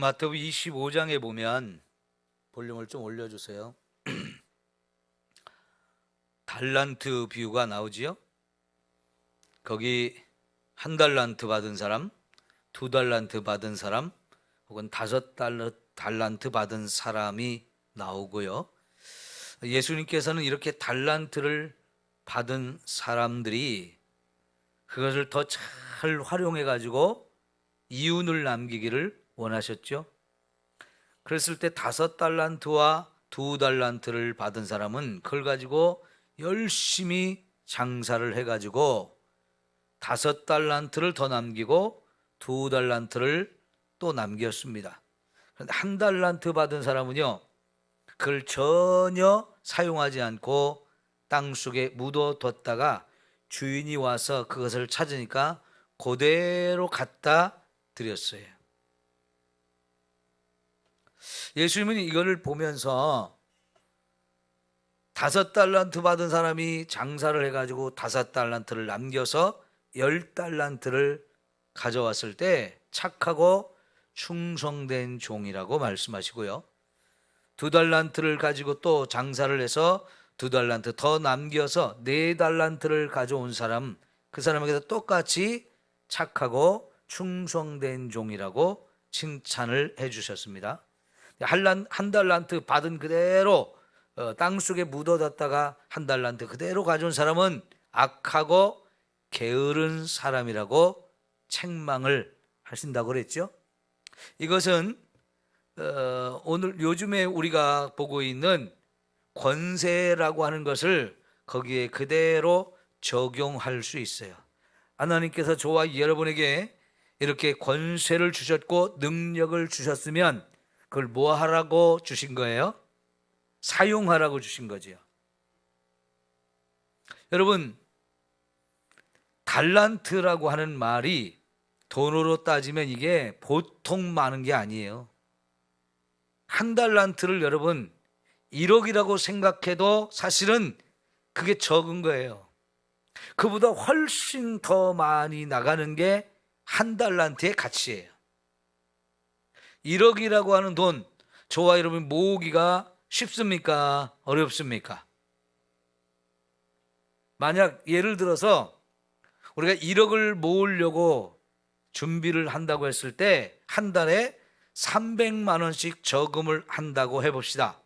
마태복음 25장에 보면 볼륨을 좀 올려주세요. 달란트 비유가 나오지요. 거기 한 달란트 받은 사람, 두 달란트 받은 사람, 혹은 다섯 달란트 받은 사람이 나오고요. 예수님께서는 이렇게 달란트를 받은 사람들이 그것을 더 잘 활용해 가지고 이윤을 남기기를 원하셨죠. 그랬을 때 다섯 달란트와 두 달란트를 받은 사람은 그걸 가지고 열심히 장사를 해가지고 다섯 달란트를 더 남기고 두 달란트를 또 남겼습니다. 그런데 한 달란트 받은 사람은요, 그걸 전혀 사용하지 않고 땅속에 묻어뒀다가 주인이 와서 그것을 찾으니까 그대로 갖다 드렸어요. 예수님은 이거를 보면서 다섯 달란트 받은 사람이 장사를 해가지고 다섯 달란트를 남겨서 열 달란트를 가져왔을 때 착하고 충성된 종이라고 말씀하시고요. 두 달란트를 가지고 또 장사를 해서 두 달란트 더 남겨서 네 달란트를 가져온 사람, 그 사람에게도 똑같이 착하고 충성된 종이라고 칭찬을 해주셨습니다. 한 달란트 받은 그대로 땅속에 묻어뒀다가 한 달란트 그대로 가져온 사람은 악하고 게으른 사람이라고 책망을 하신다고 그랬죠. 이것은 오늘 요즘에 우리가 보고 있는 권세라고 하는 것을 거기에 그대로 적용할 수 있어요. 하나님께서 저와 여러분에게 이렇게 권세를 주셨고 능력을 주셨으면 그걸 뭐 하라고 주신 거예요? 사용하라고 주신 거지요. 여러분, 달란트라고 하는 말이 돈으로 따지면 이게 보통 많은 게 아니에요. 한 달란트를 여러분 1억이라고 생각해도 사실은 그게 적은 거예요. 그보다 훨씬 더 많이 나가는 게 한 달란트의 가치예요. 1억이라고 하는 돈, 저와 여러분 모으기가 쉽습니까? 어렵습니까? 만약 예를 들어서 우리가 1억을 모으려고 준비를 한다고 했을 때 한 달에 300만 원씩 저금을 한다고 해봅시다.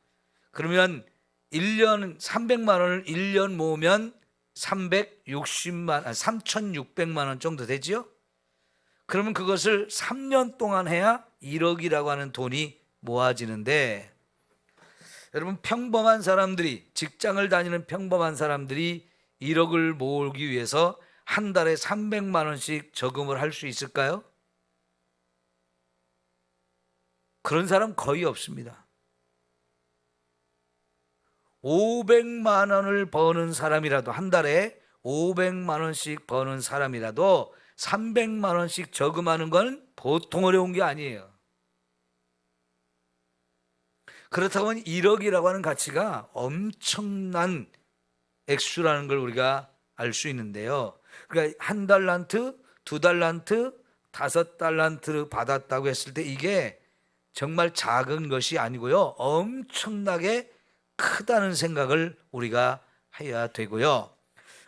그러면 300만 원을 1년 모으면 3,600만 원 정도 되지요? 그러면 그것을 3년 동안 해야 1억이라고 하는 돈이 모아지는데, 여러분 평범한 사람들이, 직장을 다니는 평범한 사람들이 1억을 모으기 위해서 한 달에 300만 원씩 저금을 할 수 있을까요? 그런 사람 거의 없습니다. 500만 원을 버는 사람이라도, 한 달에 500만 원씩 버는 사람이라도 300만 원씩 저금하는 건 보통 어려운 게 아니에요. 그렇다고 하면 1억이라고 하는 가치가 엄청난 액수라는 걸 우리가 알 수 있는데요. 그러니까 한 달란트, 두 달란트, 다섯 달란트를 받았다고 했을 때 이게 정말 작은 것이 아니고요, 엄청나게 크다는 생각을 우리가 해야 되고요.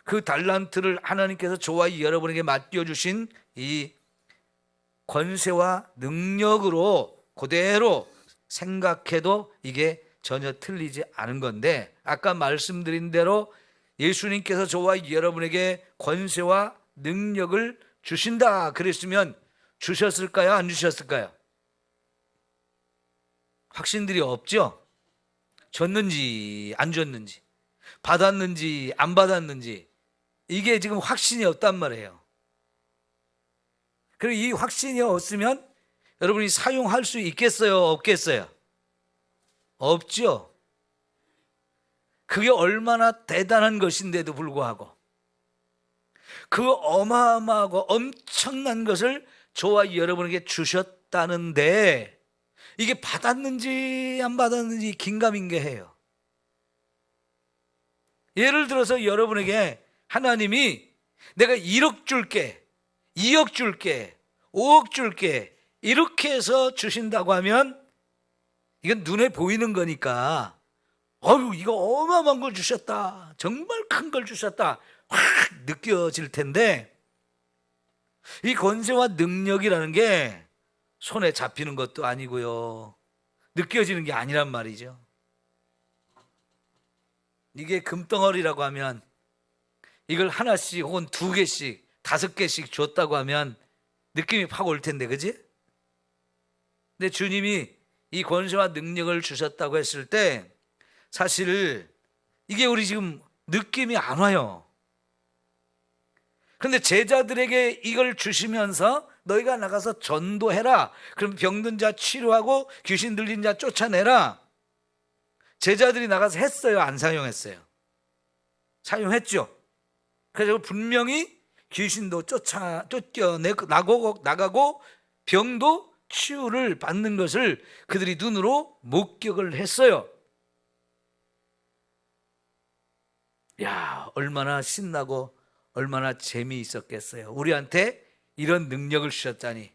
그 달란트를 하나님께서 저와 여러분에게 맡겨주신 이 권세와 능력으로 그대로 생각해도 이게 전혀 틀리지 않은 건데, 아까 말씀드린 대로 예수님께서 저와 여러분에게 권세와 능력을 주신다 그랬으면 주셨을까요? 안 주셨을까요? 확신들이 없죠? 줬는지 안 줬는지, 받았는지 안 받았는지, 이게 지금 확신이 없단 말이에요. 그리고 이 확신이 없으면 여러분이 사용할 수 있겠어요? 없겠어요? 없죠. 그게 얼마나 대단한 것인데도 불구하고 그 어마어마하고 엄청난 것을 저와 여러분에게 주셨다는데, 이게 받았는지 안 받았는지 긴가민가해요. 예를 들어서 여러분에게 하나님이 내가 1억 줄게, 2억 줄게, 5억 줄게 이렇게 해서 주신다고 하면 이건 눈에 보이는 거니까 어휴 이거 어마어마한 걸 주셨다, 정말 큰 걸 주셨다 확 느껴질 텐데, 이 권세와 능력이라는 게 손에 잡히는 것도 아니고요, 느껴지는 게 아니란 말이죠. 이게 금덩어리라고 하면 이걸 하나씩 혹은 2개씩 5개씩 줬다고 하면 느낌이 확 올 텐데, 그지? 근데 주님이 이 권세와 능력을 주셨다고 했을 때 사실 이게 우리 지금 느낌이 안 와요. 근데 제자들에게 이걸 주시면서 너희가 나가서 전도해라, 그럼 병든 자 치료하고 귀신 들린 자 쫓아내라, 제자들이 나가서 했어요? 안 사용했어요? 사용했죠. 그래서 분명히 귀신도 쫓겨나가고 병도 치유를 받는 것을 그들이 눈으로 목격을 했어요. 야, 얼마나 신나고 얼마나 재미있었겠어요. 우리한테 이런 능력을 주셨다니,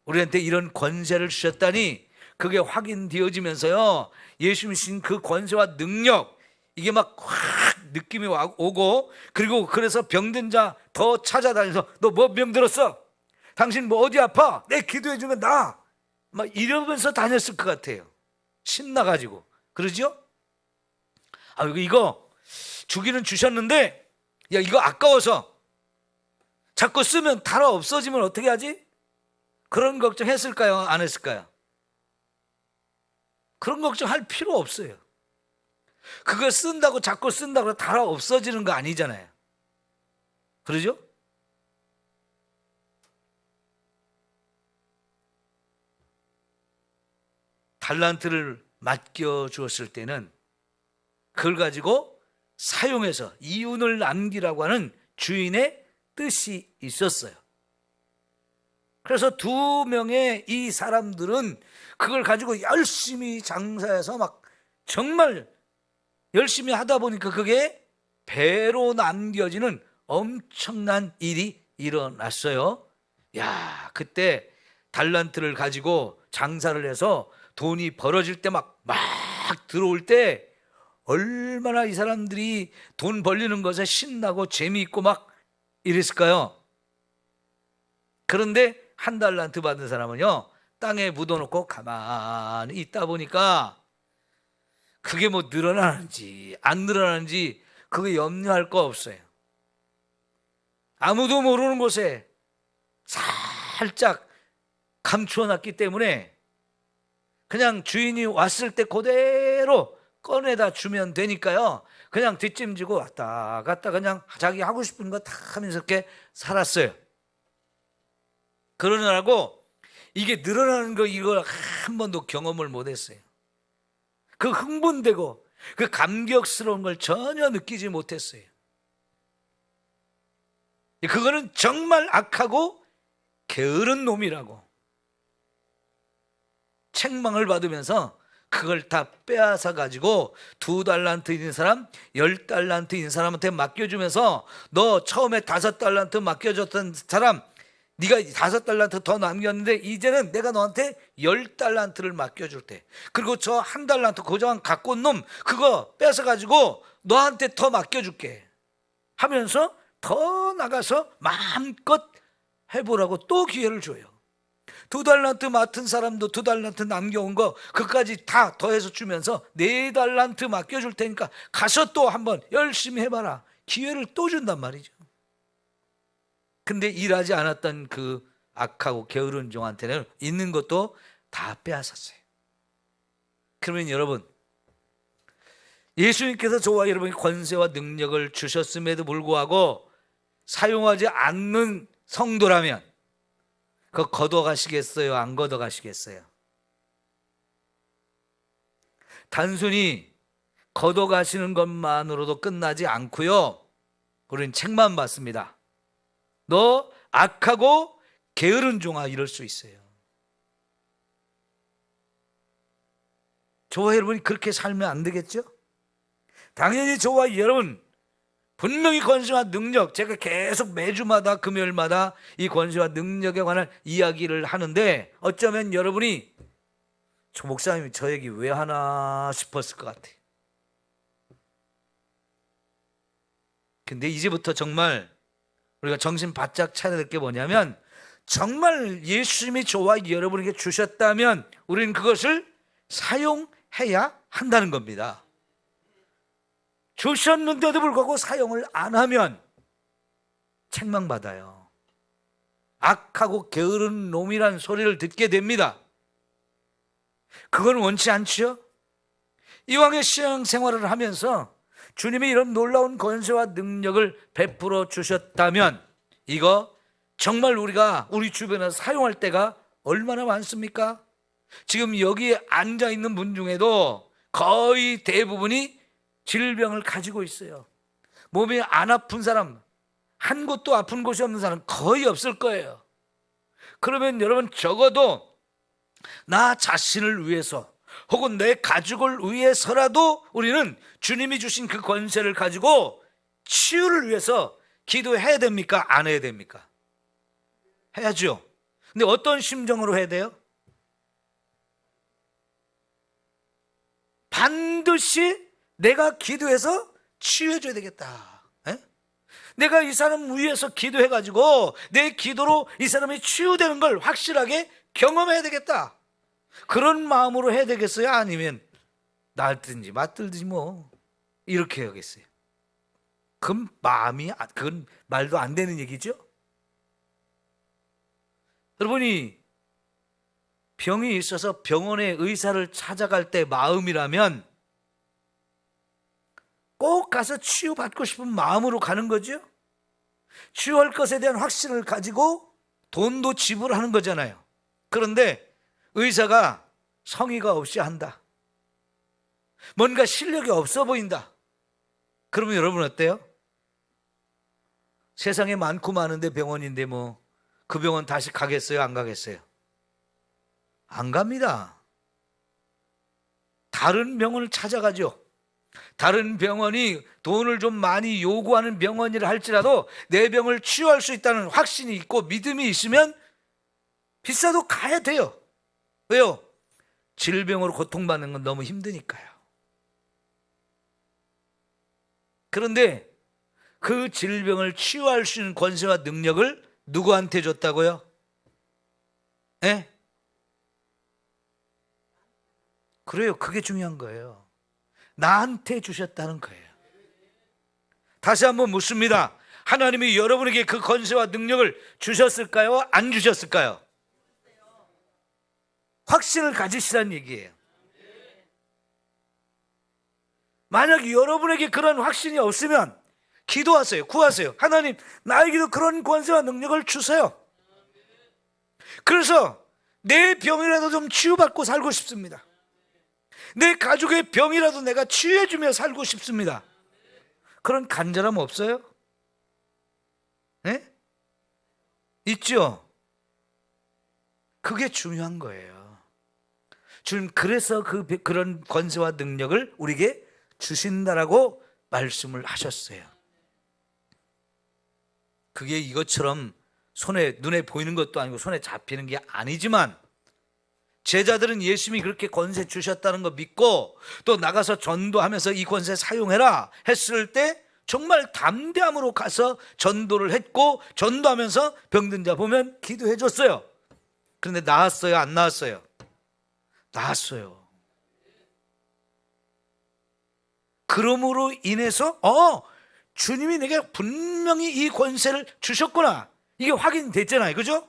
우리한테 이런 권세를 주셨다니, 그게 확인되어지면서요, 예수님 신 그 권세와 능력, 이게 막 확 느낌이 오고, 그리고 그래서 병든 자 더 찾아다녀서 너 뭐 병들었어? 당신 뭐 어디 아파? 내 기도해 주면 나. 막 이러면서 다녔을 것 같아요. 신나가지고. 그러죠? 아, 이거 주기는 주셨는데 야 이거 아까워서 자꾸 쓰면 달아 없어지면 어떻게 하지? 그런 걱정 했을까요? 안 했을까요? 그런 걱정 할 필요 없어요. 그거 쓴다고 자꾸 쓴다고 달아 없어지는 거 아니잖아요. 그러죠? 달란트를 맡겨 주었을 때는 그걸 가지고 사용해서 이윤을 남기라고 하는 주인의 뜻이 있었어요. 그래서 2명의 이 사람들은 그걸 가지고 열심히 장사해서 막 정말 열심히 하다 보니까 그게 배로 남겨지는 엄청난 일이 일어났어요. 야, 그때 달란트를 가지고 장사를 해서 돈이 벌어질 때 막 들어올 때 얼마나 이 사람들이 돈 벌리는 것에 신나고 재미있고 막 이랬을까요? 그런데 1달란트 받은 사람은요, 땅에 묻어놓고 가만히 있다 보니까 그게 뭐 늘어나는지 안 늘어나는지 그게 염려할 거 없어요. 아무도 모르는 곳에 살짝 감추어놨기 때문에 그냥 주인이 왔을 때 그대로 꺼내다 주면 되니까요, 그냥 뒷짐지고 왔다 갔다 그냥 자기 하고 싶은 거 다 하면서 이렇게 살았어요. 그러느라고 이게 늘어나는 거 이걸 한 번도 경험을 못했어요. 그 흥분되고 그 감격스러운 걸 전혀 느끼지 못했어요. 그거는 정말 악하고 게으른 놈이라고 책망을 받으면서 그걸 다 빼앗아 가지고 2달란트 있는 사람, 10달란트 있는 사람한테 맡겨주면서 너 처음에 5달란트 맡겨줬던 사람, 네가 5달란트 더 남겼는데 이제는 내가 너한테 10달란트를 맡겨줄 때, 그리고 저 1달란트 고장 갖고 온 놈 그거 뺏어 가지고 너한테 더 맡겨줄게 하면서 더 나가서 마음껏 해보라고 또 기회를 줘요. 2달란트 맡은 사람도 2달란트 남겨온 거 그까지 다 더해서 주면서 4달란트 맡겨줄 테니까 가서 또 한번 열심히 해봐라, 기회를 또 준단 말이죠. 근데 일하지 않았던 그 악하고 게으른 종한테는 있는 것도 다 빼앗았어요. 그러면 여러분, 예수님께서 저와 여러분에게 권세와 능력을 주셨음에도 불구하고 사용하지 않는 성도라면 그거 걷어가시겠어요? 안 걷어가시겠어요? 단순히 걷어가시는 것만으로도 끝나지 않고요, 우리는 책만 받습니다. 너 악하고 게으른 종아, 이럴 수 있어요. 저와 여러분이 그렇게 살면 안 되겠죠? 당연히 저와 여러분 분명히 권세와 능력, 제가 계속 매주마다 금요일마다 이 권세와 능력에 관한 이야기를 하는데 어쩌면 여러분이 저 목사님이 저 얘기 왜 하나 싶었을 것 같아요. 근데 이제부터 정말 우리가 정신 바짝 차려야 될 게 뭐냐면, 정말 예수님이 저와 여러분에게 주셨다면 우리는 그것을 사용해야 한다는 겁니다. 주셨는데도 불구하고 사용을 안 하면 책망받아요. 악하고 게으른 놈이란 소리를 듣게 됩니다. 그건 원치 않지요? 이왕의 신앙생활을 하면서 주님이 이런 놀라운 권세와 능력을 베풀어 주셨다면 이거 정말 우리가 우리 주변에서 사용할 때가 얼마나 많습니까? 지금 여기에 앉아있는 분 중에도 거의 대부분이 질병을 가지고 있어요. 몸이 안 아픈 사람, 한 곳도 아픈 곳이 없는 사람 거의 없을 거예요. 그러면 여러분 적어도 나 자신을 위해서 혹은 내 가족을 위해서라도 우리는 주님이 주신 그 권세를 가지고 치유를 위해서 기도해야 됩니까? 안 해야 됩니까? 해야죠. 근데 어떤 심정으로 해야 돼요? 반드시 내가 기도해서 치유해줘야 되겠다. 에? 내가 이 사람 위해서 기도해가지고 내 기도로 이 사람이 치유되는 걸 확실하게 경험해야 되겠다. 그런 마음으로 해야 되겠어요? 아니면 날든지 맞들든지 뭐 이렇게 해야겠어요? 그건 그건 말도 안 되는 얘기죠. 여러분이 병이 있어서 병원에 의사를 찾아갈 때 마음이라면 꼭 가서 치유받고 싶은 마음으로 가는 거죠. 치유할 것에 대한 확신을 가지고 돈도 지불하는 거잖아요. 그런데 의사가 성의가 없이 한다, 뭔가 실력이 없어 보인다, 그러면 여러분 어때요? 세상에 많고 많은데 병원인데 뭐 그 병원 다시 가겠어요? 안 가겠어요? 안 갑니다. 다른 병원을 찾아가죠. 다른 병원이 돈을 좀 많이 요구하는 병원이라 할지라도 내 병을 치유할 수 있다는 확신이 있고 믿음이 있으면 비싸도 가야 돼요. 왜요? 질병으로 고통받는 건 너무 힘드니까요. 그런데 그 질병을 치유할 수 있는 권세와 능력을 누구한테 줬다고요? 예? 그래요. 그게 중요한 거예요. 나한테 주셨다는 거예요. 다시 한번 묻습니다. 하나님이 여러분에게 그 권세와 능력을 주셨을까요? 안 주셨을까요? 확신을 가지시라는 얘기예요. 만약 여러분에게 그런 확신이 없으면 기도하세요. 구하세요. 하나님, 나에게도 그런 권세와 능력을 주세요. 그래서 내 병이라도 좀 치유받고 살고 싶습니다. 내 가족의 병이라도 내가 치유해주며 살고 싶습니다. 그런 간절함 없어요? 네? 있죠? 그게 중요한 거예요. 주님 그래서 그런 권세와 능력을 우리에게 주신다라고 말씀을 하셨어요. 그게 이것처럼 눈에 보이는 것도 아니고 손에 잡히는 게 아니지만 제자들은 예수님이 그렇게 권세 주셨다는 거 믿고 또 나가서 전도하면서 이 권세 사용해라 했을 때 정말 담대함으로 가서 전도를 했고 전도하면서 병든 자 보면 기도해 줬어요. 그런데 나았어요? 안 나았어요? 나았어요. 그러므로 인해서 주님이 내게 분명히 이 권세를 주셨구나, 이게 확인됐잖아요. 그죠?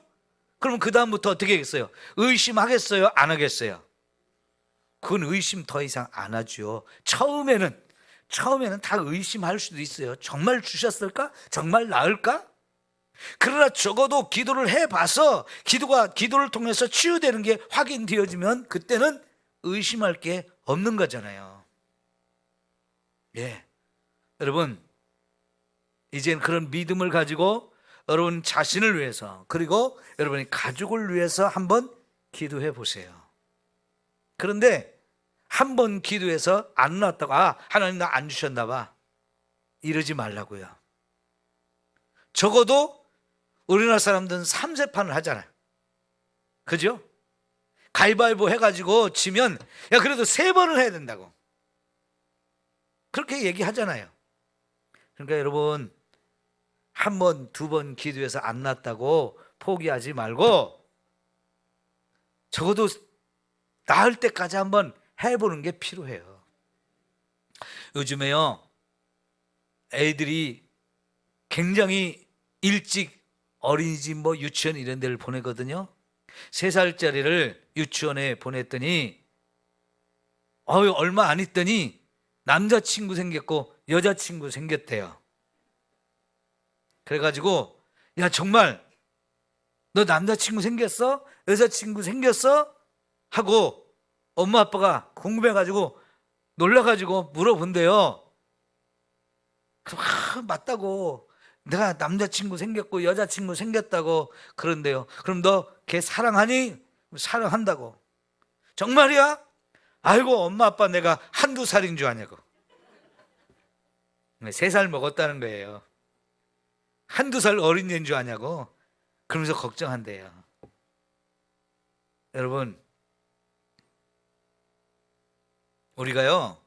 그럼 그 다음부터 어떻게 하겠어요? 의심하겠어요? 안 하겠어요? 그건 의심 더 이상 안 하죠. 처음에는 다 의심할 수도 있어요. 정말 주셨을까? 정말 나을까? 그러나 적어도 기도를 해봐서 기도를 통해서 치유되는 게 확인되어지면 그때는 의심할 게 없는 거잖아요. 예, 여러분 이젠 그런 믿음을 가지고 여러분 자신을 위해서 그리고 여러분의 가족을 위해서 한번 기도해 보세요. 그런데 한번 기도해서 안 나왔다고 하나님 나 안 주셨나 봐, 이러지 말라고요. 적어도 우리나라 사람들은 3세판을 하잖아요. 그죠? 가위바위보 해가지고 지면 야 그래도 3번을 해야 된다고 그렇게 얘기하잖아요. 그러니까 여러분, 1번, 2번 기도해서 안 났다고 포기하지 말고 적어도 나을 때까지 한번 해보는 게 필요해요. 요즘에요, 애들이 굉장히 일찍 어린이집 뭐 유치원 이런 데를 보내거든요. 3살짜리를 유치원에 보냈더니 얼마 안 있더니 남자친구 생겼고 여자친구 생겼대요. 그래가지고 야 정말 너 남자친구 생겼어? 여자친구 생겼어? 하고 엄마 아빠가 궁금해가지고 놀라가지고 물어본대요. 맞다고, 내가 남자친구 생겼고 여자친구 생겼다고 그런대요. 그럼 너 걔 사랑하니? 사랑한다고. 정말이야? 아이고 엄마 아빠 내가 1~2살인 줄 아냐고. 3살 먹었다는 거예요. 1~2살 어린애인 줄 아냐고. 그러면서 걱정한대요. 여러분, 우리가요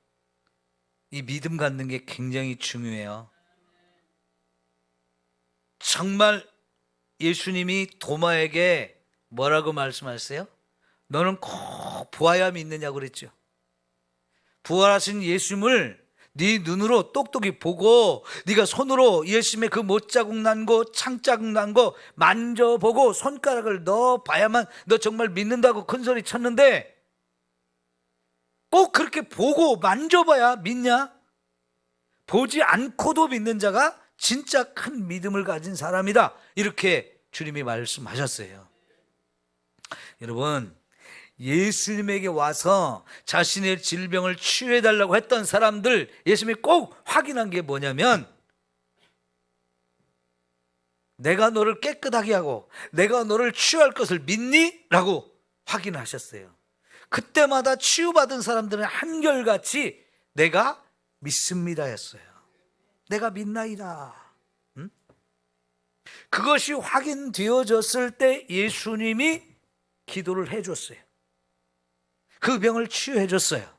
이 믿음 갖는 게 굉장히 중요해요. 정말 예수님이 도마에게 뭐라고 말씀하셨어요? 너는 꼭 보아야 믿느냐고 그랬죠. 부활하신 예수님을 네 눈으로 똑똑히 보고 네가 손으로 예수님의 그 못자국 난 거, 창자국 난 거 만져보고 손가락을 넣어봐야만 너 정말 믿는다고 큰소리 쳤는데 꼭 그렇게 보고 만져봐야 믿냐? 보지 않고도 믿는 자가 진짜 큰 믿음을 가진 사람이다, 이렇게 주님이 말씀하셨어요. 여러분, 예수님에게 와서 자신의 질병을 치유해달라고 했던 사람들, 예수님이 꼭 확인한 게 뭐냐면 내가 너를 깨끗하게 하고 내가 너를 치유할 것을 믿니? 라고 확인하셨어요. 그때마다 치유받은 사람들은 한결같이 내가 믿습니다 했어요. 내가 믿나이다. 그것이 확인되어졌을 때 예수님이 기도를 해줬어요. 그 병을 치유해줬어요.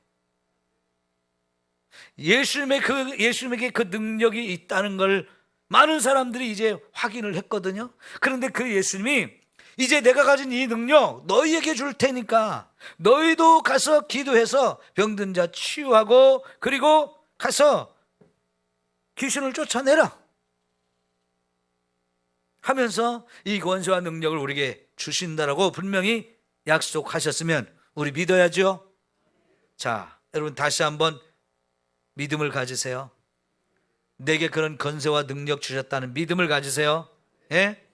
예수님에게 그 능력이 있다는 걸 많은 사람들이 이제 확인을 했거든요. 그런데 그 예수님이 이제 내가 가진 이 능력 너희에게 줄 테니까 너희도 가서 기도해서 병든 자 치유하고 그리고 가서 귀신을 쫓아내라 하면서 이 권세와 능력을 우리에게 주신다라고 분명히 약속하셨으면 우리 믿어야죠. 자, 여러분 다시 한번 믿음을 가지세요. 내게 그런 권세와 능력 주셨다는 믿음을 가지세요. 예?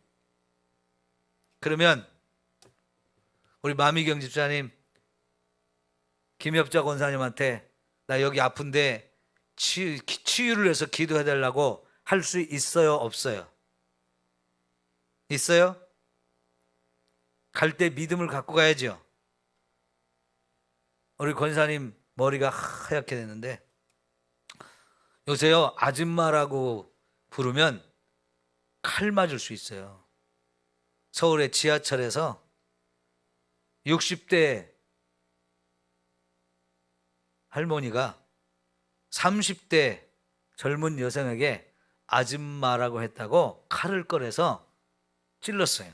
그러면 우리 마미경 집사님, 김협자 권사님한테 나 여기 아픈데 치유를 해서 기도해달라고 할 수 있어요? 없어요? 있어요? 갈 때 믿음을 갖고 가야죠. 우리 권사님 머리가 하얗게 됐는데 요새요 아줌마라고 부르면 칼 맞을 수 있어요. 서울의 지하철에서 60대 할머니가 30대 젊은 여성에게 아줌마라고 했다고 칼을 꺼내서 찔렀어요.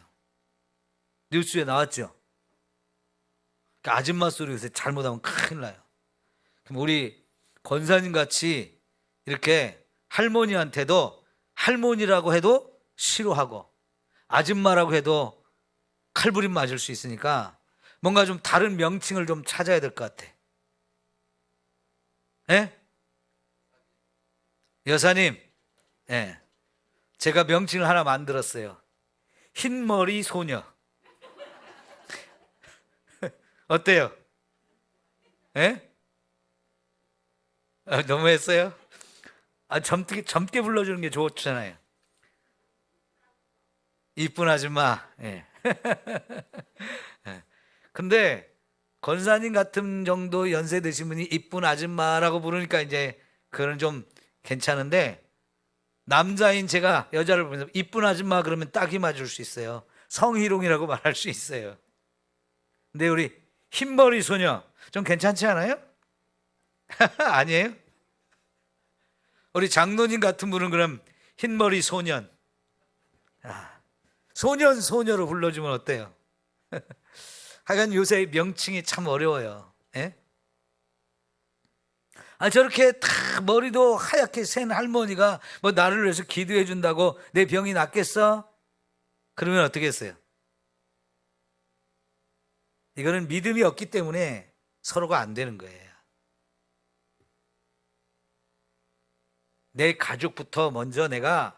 뉴스에 나왔죠. 그러니까 아줌마 소리 요새 잘못하면 큰일 나요. 그럼 우리 권사님 같이 이렇게 할머니한테도 할머니라고 해도 싫어하고 아줌마라고 해도 칼부림 맞을 수 있으니까 뭔가 좀 다른 명칭을 좀 찾아야 될 것 같아. 예? 여사님, 예. 제가 명칭을 하나 만들었어요. 흰머리 소녀. 어때요? 예? 너무했어요? 젊게 불러주는 게 좋잖아요. 이쁜 아줌마. 예. 근데 권사님 같은 정도 연세 드신 분이 이쁜 아줌마라고 부르니까 이제 그건 좀 괜찮은데 남자인 제가 여자를 보면서 이쁜 아줌마 그러면 딱이 맞을 수 있어요. 성희롱이라고 말할 수 있어요. 근데 우리 흰머리 소녀 좀 괜찮지 않아요? 아니에요? 우리 장로님 같은 분은 그럼 흰머리 소년, 소년 소녀로 불러주면 어때요? 하여간 요새 명칭이 참 어려워요. 예? 저렇게 다 머리도 하얗게 센 할머니가 뭐 나를 위해서 기도해 준다고 내 병이 낫겠어? 그러면 어떻게 했어요? 이거는 믿음이 없기 때문에 서로가 안 되는 거예요. 내 가족부터 먼저 내가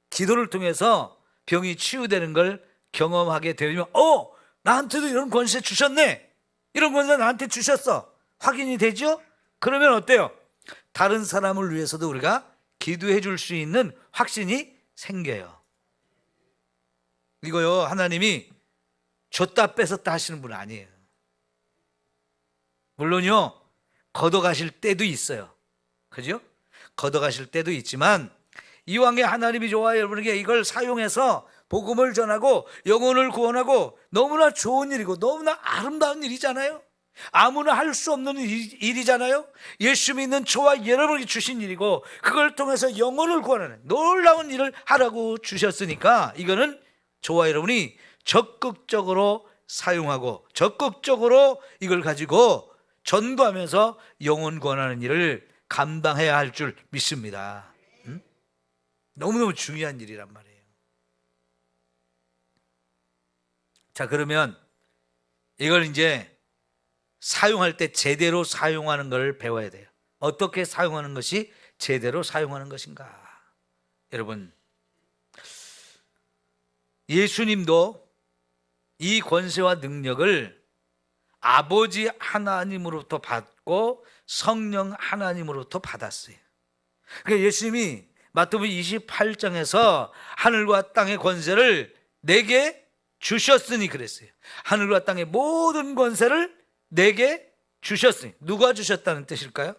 기도를 통해서 병이 치유되는 걸 경험하게 되면 나한테도 이런 권세 주셨네, 이런 권세 나한테 주셨어, 확인이 되죠? 그러면 어때요? 다른 사람을 위해서도 우리가 기도해 줄 수 있는 확신이 생겨요. 이거요, 하나님이 줬다 뺏었다 하시는 분 아니에요. 물론요, 걷어가실 때도 있어요. 그죠? 걷어가실 때도 있지만 이왕에 하나님이 좋아요, 여러분에게 이걸 사용해서 복음을 전하고 영혼을 구원하고 너무나 좋은 일이고 너무나 아름다운 일이잖아요. 아무나 할 수 없는 일이잖아요. 예수 믿는 저와 여러분에게 주신 일이고 그걸 통해서 영혼을 구원하는 놀라운 일을 하라고 주셨으니까 이거는 저와 여러분이 적극적으로 사용하고 적극적으로 이걸 가지고 전도하면서 영혼 구원하는 일을 감당해야 할 줄 믿습니다. 너무너무 중요한 일이란 말이에요. 자, 그러면 이걸 이제 사용할 때 제대로 사용하는 걸 배워야 돼요. 어떻게 사용하는 것이 제대로 사용하는 것인가? 여러분, 예수님도 이 권세와 능력을 아버지 하나님으로부터 받고 성령 하나님으로부터 받았어요. 그러니까 예수님이 마태복음 28장에서 하늘과 땅의 권세를 내게 주셨으니 그랬어요. 하늘과 땅의 모든 권세를 내게 주셨으니. 누가 주셨다는 뜻일까요?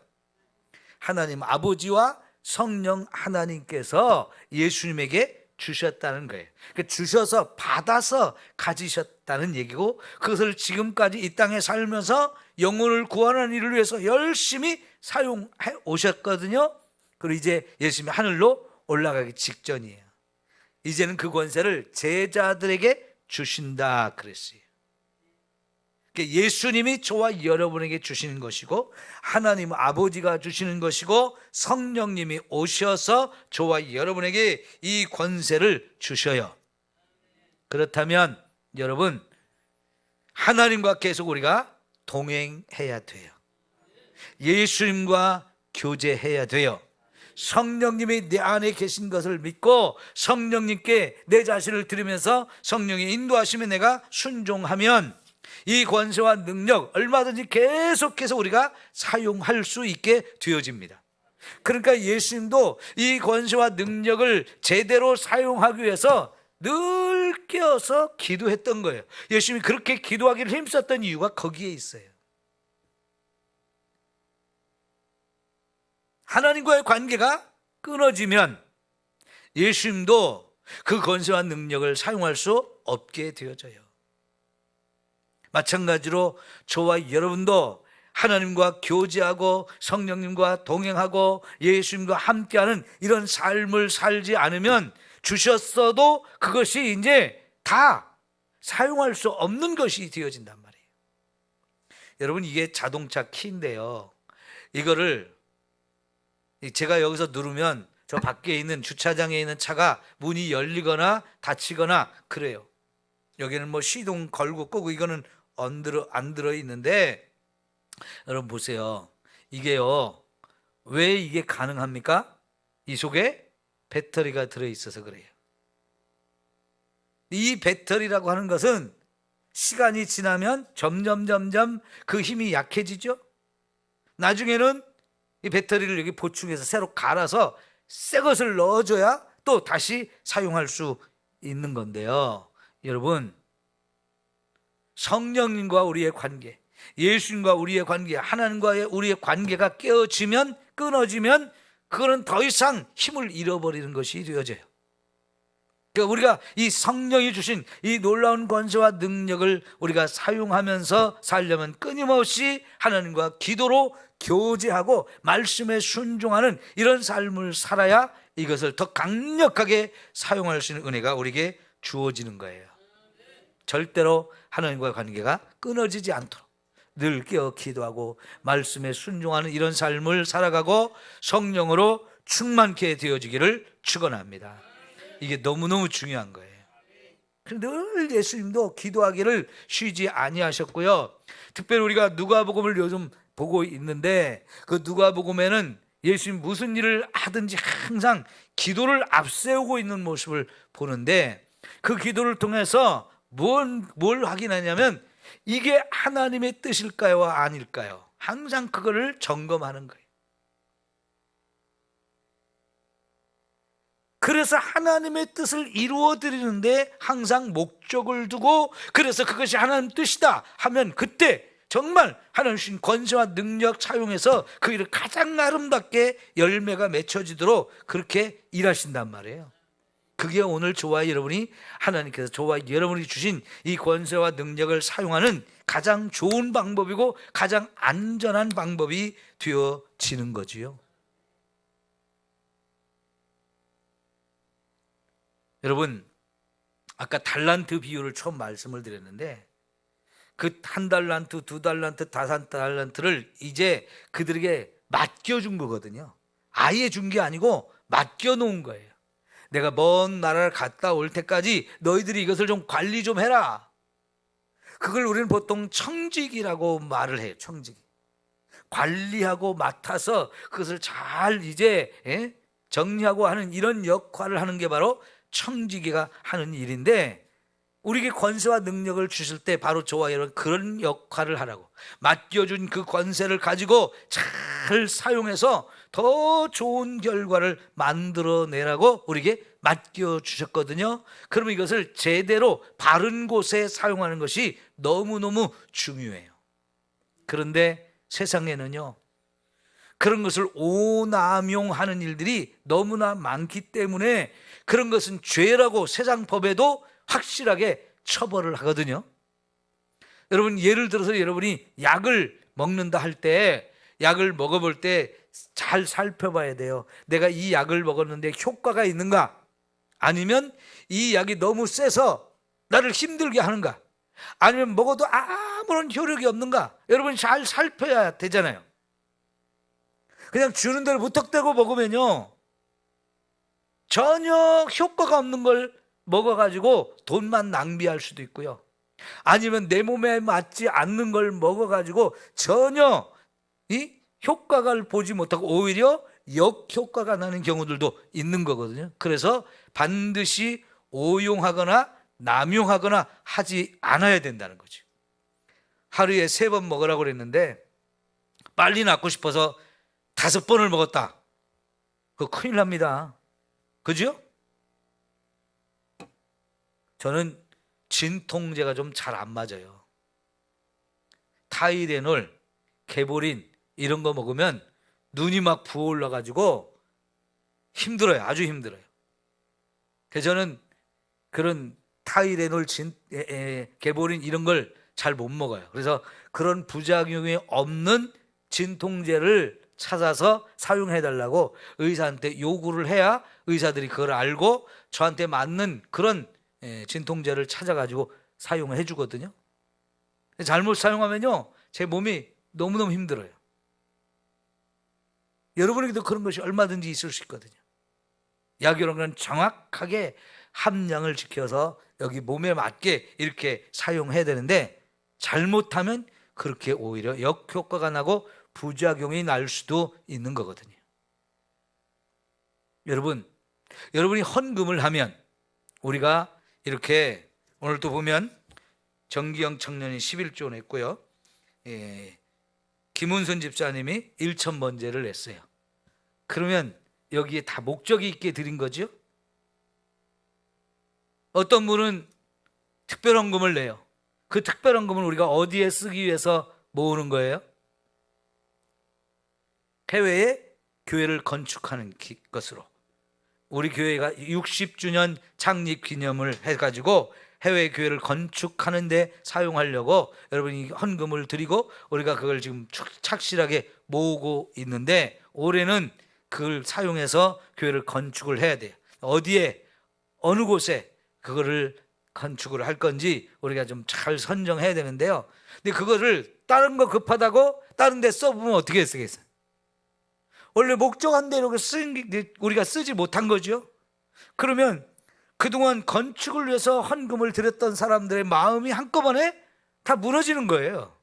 하나님 아버지와 성령 하나님께서 예수님에게 주셨다는 거예요. 그러니까 주셔서 받아서 가지셨다는 얘기고 그것을 지금까지 이 땅에 살면서 영혼을 구원하는 일을 위해서 열심히 사용해 오셨거든요. 그리고 이제 예수님이 하늘로 올라가기 직전이에요. 이제는 그 권세를 제자들에게 주신다 그랬어요. 그러니까 예수님이 저와 여러분에게 주시는 것이고 하나님 아버지가 주시는 것이고 성령님이 오셔서 저와 여러분에게 이 권세를 주셔요. 그렇다면 여러분, 하나님과 계속 우리가 동행해야 돼요. 예수님과 교제해야 돼요. 성령님이 내 안에 계신 것을 믿고 성령님께 내 자신을 드리면서 성령의 인도하시면 내가 순종하면 이 권세와 능력 얼마든지 계속해서 우리가 사용할 수 있게 되어집니다. 그러니까 예수님도 이 권세와 능력을 제대로 사용하기 위해서 늘 깨어서 기도했던 거예요. 예수님이 그렇게 기도하기를 힘썼던 이유가 거기에 있어요. 하나님과의 관계가 끊어지면 예수님도 그 권세와 능력을 사용할 수 없게 되어져요. 마찬가지로 저와 여러분도 하나님과 교제하고 성령님과 동행하고 예수님과 함께하는 이런 삶을 살지 않으면 주셨어도 그것이 이제 다 사용할 수 없는 것이 되어진단 말이에요. 여러분, 이게 자동차 키인데요, 이거를 제가 여기서 누르면 저 밖에 있는 주차장에 있는 차가 문이 열리거나 닫히거나 그래요. 여기는 뭐 시동 걸고 끄고 이거는 안 들어 있는데 여러분 보세요. 이게요, 왜 이게 가능합니까? 이 속에 배터리가 들어있어서 그래요. 이 배터리라고 하는 것은 시간이 지나면 점점 그 힘이 약해지죠. 나중에는 이 배터리를 여기 보충해서 새로 갈아서 새 것을 넣어줘야 또 다시 사용할 수 있는 건데요. 여러분, 성령님과 우리의 관계, 예수님과 우리의 관계, 하나님과의 우리의 관계가 끊어지면 그거는 더 이상 힘을 잃어버리는 것이 되어져요. 그러니까 우리가 이 성령이 주신 이 놀라운 권세와 능력을 우리가 사용하면서 살려면 끊임없이 하나님과 기도로 교제하고 말씀에 순종하는 이런 삶을 살아야 이것을 더 강력하게 사용할 수 있는 은혜가 우리에게 주어지는 거예요. 절대로 하나님과의 관계가 끊어지지 않도록 늘 깨어 기도하고 말씀에 순종하는 이런 삶을 살아가고 성령으로 충만케 되어지기를 축원합니다. 이게 너무너무 중요한 거예요. 늘 예수님도 기도하기를 쉬지 아니하셨고요. 특별히 우리가 누가복음을 요즘 보고 있는데 그 누가복음에는 예수님 무슨 일을 하든지 항상 기도를 앞세우고 있는 모습을 보는데 그 기도를 통해서 뭘 확인하냐면 이게 하나님의 뜻일까요? 아닐까요? 항상 그거를 점검하는 거예요. 그래서 하나님의 뜻을 이루어드리는데 항상 목적을 두고 그래서 그것이 하나님 뜻이다 하면 그때 정말 하나님 주신 권세와 능력 사용해서 그 일을 가장 아름답게 열매가 맺혀지도록 그렇게 일하신단 말이에요. 그게 오늘 저와 여러분이 하나님께서 저와 여러분이 주신 이 권세와 능력을 사용하는 가장 좋은 방법이고 가장 안전한 방법이 되어지는 거지요. 여러분, 아까 달란트 비유를 처음 말씀을 드렸는데 그 한 달란트, 두 달란트, 다섯 달란트를 이제 그들에게 맡겨준 거거든요. 아예 준 게 아니고 맡겨놓은 거예요. 내가 먼 나라를 갔다 올 때까지 너희들이 이것을 좀 관리 좀 해라. 그걸 우리는 보통 청직이라고 말을 해요. 청직. 관리하고 맡아서 그것을 잘 이제 정리하고 하는 이런 역할을 하는 게 바로 청지기가 하는 일인데 우리에게 권세와 능력을 주실 때 바로 저와 여러분 그런 역할을 하라고 맡겨준 그 권세를 가지고 잘 사용해서 더 좋은 결과를 만들어내라고 우리에게 맡겨주셨거든요. 그러면 이것을 제대로 바른 곳에 사용하는 것이 너무너무 중요해요. 그런데 세상에는요 그런 것을 오남용하는 일들이 너무나 많기 때문에 그런 것은 죄라고 세상 법에도 확실하게 처벌을 하거든요. 여러분 예를 들어서 여러분이 약을 먹는다 할 때 약을 먹어볼 때 잘 살펴봐야 돼요. 내가 이 약을 먹었는데 효과가 있는가? 아니면 이 약이 너무 세서 나를 힘들게 하는가? 아니면 먹어도 아무런 효력이 없는가? 여러분 잘 살펴야 되잖아요. 그냥 주는 대로 무턱대고 먹으면요 전혀 효과가 없는 걸 먹어가지고 돈만 낭비할 수도 있고요. 아니면 내 몸에 맞지 않는 걸 먹어가지고 전혀 이 효과를 보지 못하고 오히려 역효과가 나는 경우들도 있는 거거든요. 그래서 반드시 오용하거나 남용하거나 하지 않아야 된다는 거죠. 하루에 3번 먹으라고 그랬는데 빨리 낫고 싶어서 5번을 먹었다. 그거 큰일 납니다. 그죠? 저는 진통제가 좀 잘 안 맞아요. 타이레놀, 개보린 이런 거 먹으면 눈이 막 부어올라 가지고 힘들어요. 아주 힘들어요. 그래서 저는 그런 타이레놀, 개보린 이런 걸 잘 못 먹어요. 그래서 그런 부작용이 없는 진통제를 찾아서 사용해 달라고 의사한테 요구를 해야 의사들이 그걸 알고 저한테 맞는 그런 진통제를 찾아가지고 사용해 주거든요. 잘못 사용하면요 제 몸이 너무너무 힘들어요. 여러분에게도 그런 것이 얼마든지 있을 수 있거든요. 약이라는 건 정확하게 함량을 지켜서 여기 몸에 맞게 이렇게 사용해야 되는데 잘못하면 그렇게 오히려 역효과가 나고 부작용이 날 수도 있는 거거든요. 여러분이 헌금을 하면 우리가 이렇게 오늘 또 보면 정기영 청년이 11조 냈고요. 김은순 집사님이 1,000번제를 냈어요. 그러면 여기에 다 목적이 있게 드린 거죠. 어떤 분은 특별헌금을 내요. 그 특별헌금을 우리가 어디에 쓰기 위해서 모으는 거예요? 해외에 교회를 건축하는 것으로 우리 교회가 60주년 창립 기념을 해가지고 해외 교회를 건축하는 데 사용하려고 여러분이 헌금을 드리고 우리가 그걸 지금 착실하게 모으고 있는데 올해는 그걸 사용해서 교회를 건축을 해야 돼요. 어디에 어느 곳에 그거를 건축을 할 건지 우리가 좀 잘 선정해야 되는데요. 근데 그거를 다른 거 급하다고 다른 데 써보면 어떻게 쓰겠어요? 원래 목적한 대로 우리가 쓰지 못한 거죠. 그러면 그동안 건축을 위해서 헌금을 드렸던 사람들의 마음이 한꺼번에 다 무너지는 거예요.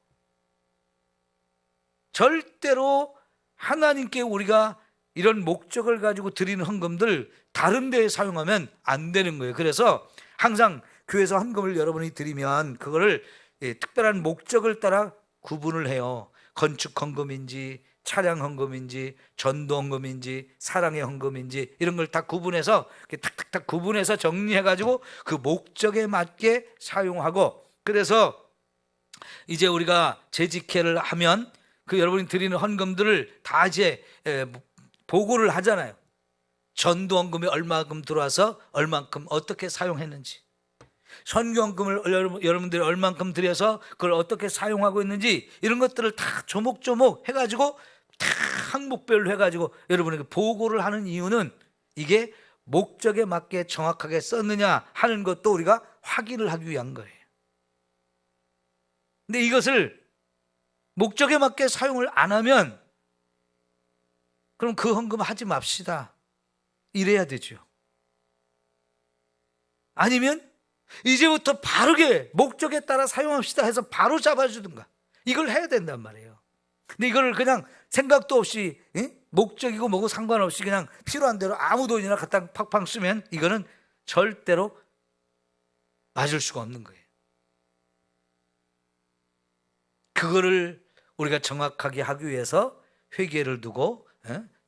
절대로 하나님께 우리가 이런 목적을 가지고 드리는 헌금들 다른 데에 사용하면 안 되는 거예요. 그래서 항상 교회에서 헌금을 여러분이 드리면 그거를 특별한 목적을 따라 구분을 해요. 건축 헌금인지 차량 헌금인지 전도 헌금인지 사랑의 헌금인지 이런 걸 다 구분해서 탁탁탁 구분해서 정리해가지고 그 목적에 맞게 사용하고, 그래서 이제 우리가 재직회를 하면 그 여러분이 드리는 헌금들을 다 이제 보고를 하잖아요. 전도 헌금이 얼마큼 들어와서 얼만큼 어떻게 사용했는지, 선교 헌금을 여러분들이 얼만큼 드려서 그걸 어떻게 사용하고 있는지 이런 것들을 다 조목조목 해가지고 다 항목별로 해가지고 여러분에게 보고를 하는 이유는 이게 목적에 맞게 정확하게 썼느냐 하는 것도 우리가 확인을 하기 위한 거예요. 근데 이것을 목적에 맞게 사용을 안 하면 그럼 그 헌금 하지 맙시다 이래야 되죠. 아니면 이제부터 바르게 목적에 따라 사용합시다 해서 바로 잡아주든가 이걸 해야 된단 말이에요. 근데 이걸 그냥 생각도 없이 목적이고 뭐고 상관없이 그냥 필요한 대로 아무 돈이나 갖다 팍팍 쓰면 이거는 절대로 맞을 수가 없는 거예요. 그거를 우리가 정확하게 하기 위해서 회개를 두고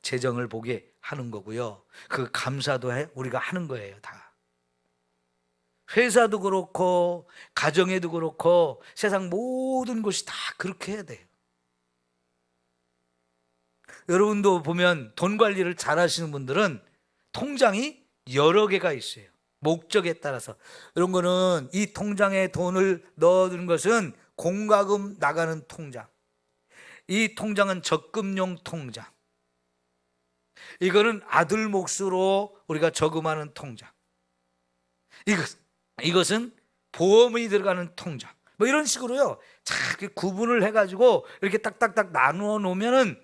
재정을 보게 하는 거고요. 그 감사도 우리가 하는 거예요. 다 회사도 그렇고 가정에도 그렇고 세상 모든 곳이 다 그렇게 해야 돼요. 여러분도 보면 돈 관리를 잘 하시는 분들은 통장이 여러 개가 있어요. 목적에 따라서. 이런 거는 이 통장에 돈을 넣어두는 것은 공과금 나가는 통장, 이 통장은 적금용 통장, 이거는 아들 몫으로 우리가 저금하는 통장, 이것은 보험이 들어가는 통장, 뭐 이런 식으로요 잘 구분을 해가지고 이렇게 딱딱딱 나누어 놓으면은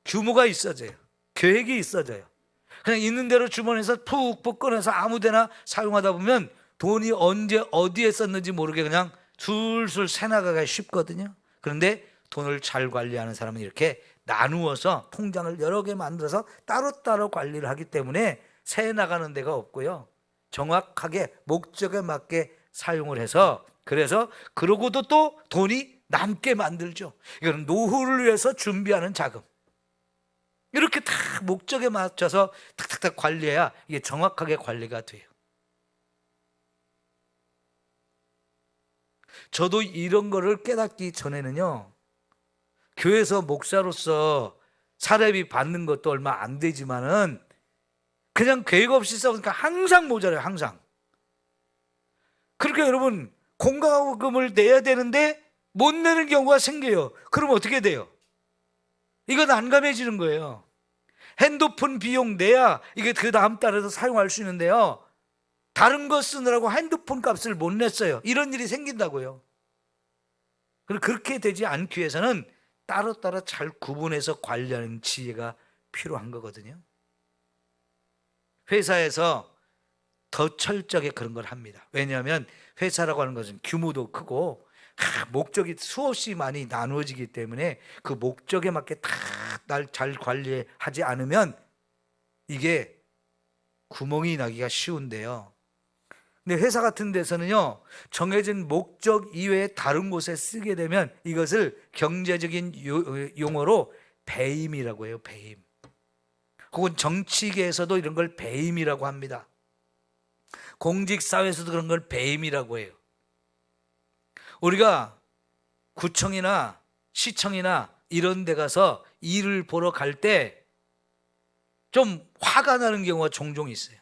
규모가 있어져요. 계획이 있어져요. 그냥 있는 대로 주머니에서 푹푹 꺼내서 아무 데나 사용하다 보면 돈이 언제 어디에 썼는지 모르게 그냥 술술 새나가기가 쉽거든요. 그런데 돈을 잘 관리하는 사람은 이렇게 나누어서 통장을 여러 개 만들어서 따로따로 관리를 하기 때문에 새나가는 데가 없고요, 정확하게 목적에 맞게 사용을 해서, 그래서 그러고도 또 돈이 남게 만들죠. 이거는 노후를 위해서 준비하는 자금, 이렇게 다 목적에 맞춰서 탁탁탁 관리해야 이게 정확하게 관리가 돼요. 저도 이런 거를 깨닫기 전에는요, 교회에서 목사로서 사례비 받는 것도 얼마 안 되지만은 그냥 계획 없이 써보니까 항상 모자라요. 항상. 그러니까 여러분 공과금을 내야 되는데 못 내는 경우가 생겨요. 그럼 어떻게 돼요? 이건 난감해지는 거예요. 핸드폰 비용 내야 이게 그 다음 달에도 사용할 수 있는데요, 다른 거 쓰느라고 핸드폰 값을 못 냈어요. 이런 일이 생긴다고요. 그리고 그렇게 되지 않기 위해서는 따로따로 잘 구분해서 관리하는 지혜가 필요한 거거든요. 회사에서 더 철저하게 그런 걸 합니다. 왜냐하면 회사라고 하는 것은 규모도 크고 목적이 수없이 많이 나누어지기 때문에 그 목적에 맞게 다 날 잘 관리하지 않으면 이게 구멍이 나기가 쉬운데요. 근데 회사 같은 데서는요, 정해진 목적 이외에 다른 곳에 쓰게 되면 이것을 경제적인 용어로 배임이라고 해요. 배임. 혹은 정치계에서도 이런 걸 배임이라고 합니다. 공직사회에서도 그런 걸 배임이라고 해요. 우리가 구청이나 시청이나 이런 데 가서 일을 보러 갈 때 좀 화가 나는 경우가 종종 있어요.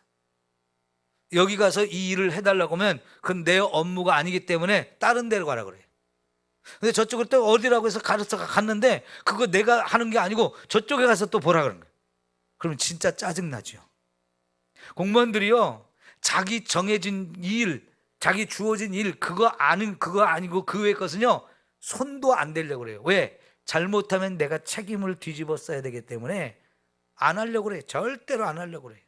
여기 가서 이 일을 해달라고 하면 그건 내 업무가 아니기 때문에 다른 데로 가라 그래요. 근데 저쪽을 또 어디라고 해서 가르쳐 갔는데 그거 내가 하는 게 아니고 저쪽에 가서 또 보라 그러는 거예요. 그러면 진짜 짜증나죠. 공무원들이요, 자기 정해진 일, 자기 주어진 일, 그거 아니고 그 외의 것은요 손도 안 대려고 그래요. 왜? 잘못하면 내가 책임을 뒤집어 써야 되기 때문에 안 하려고 그래요. 절대로 안 하려고 그래요.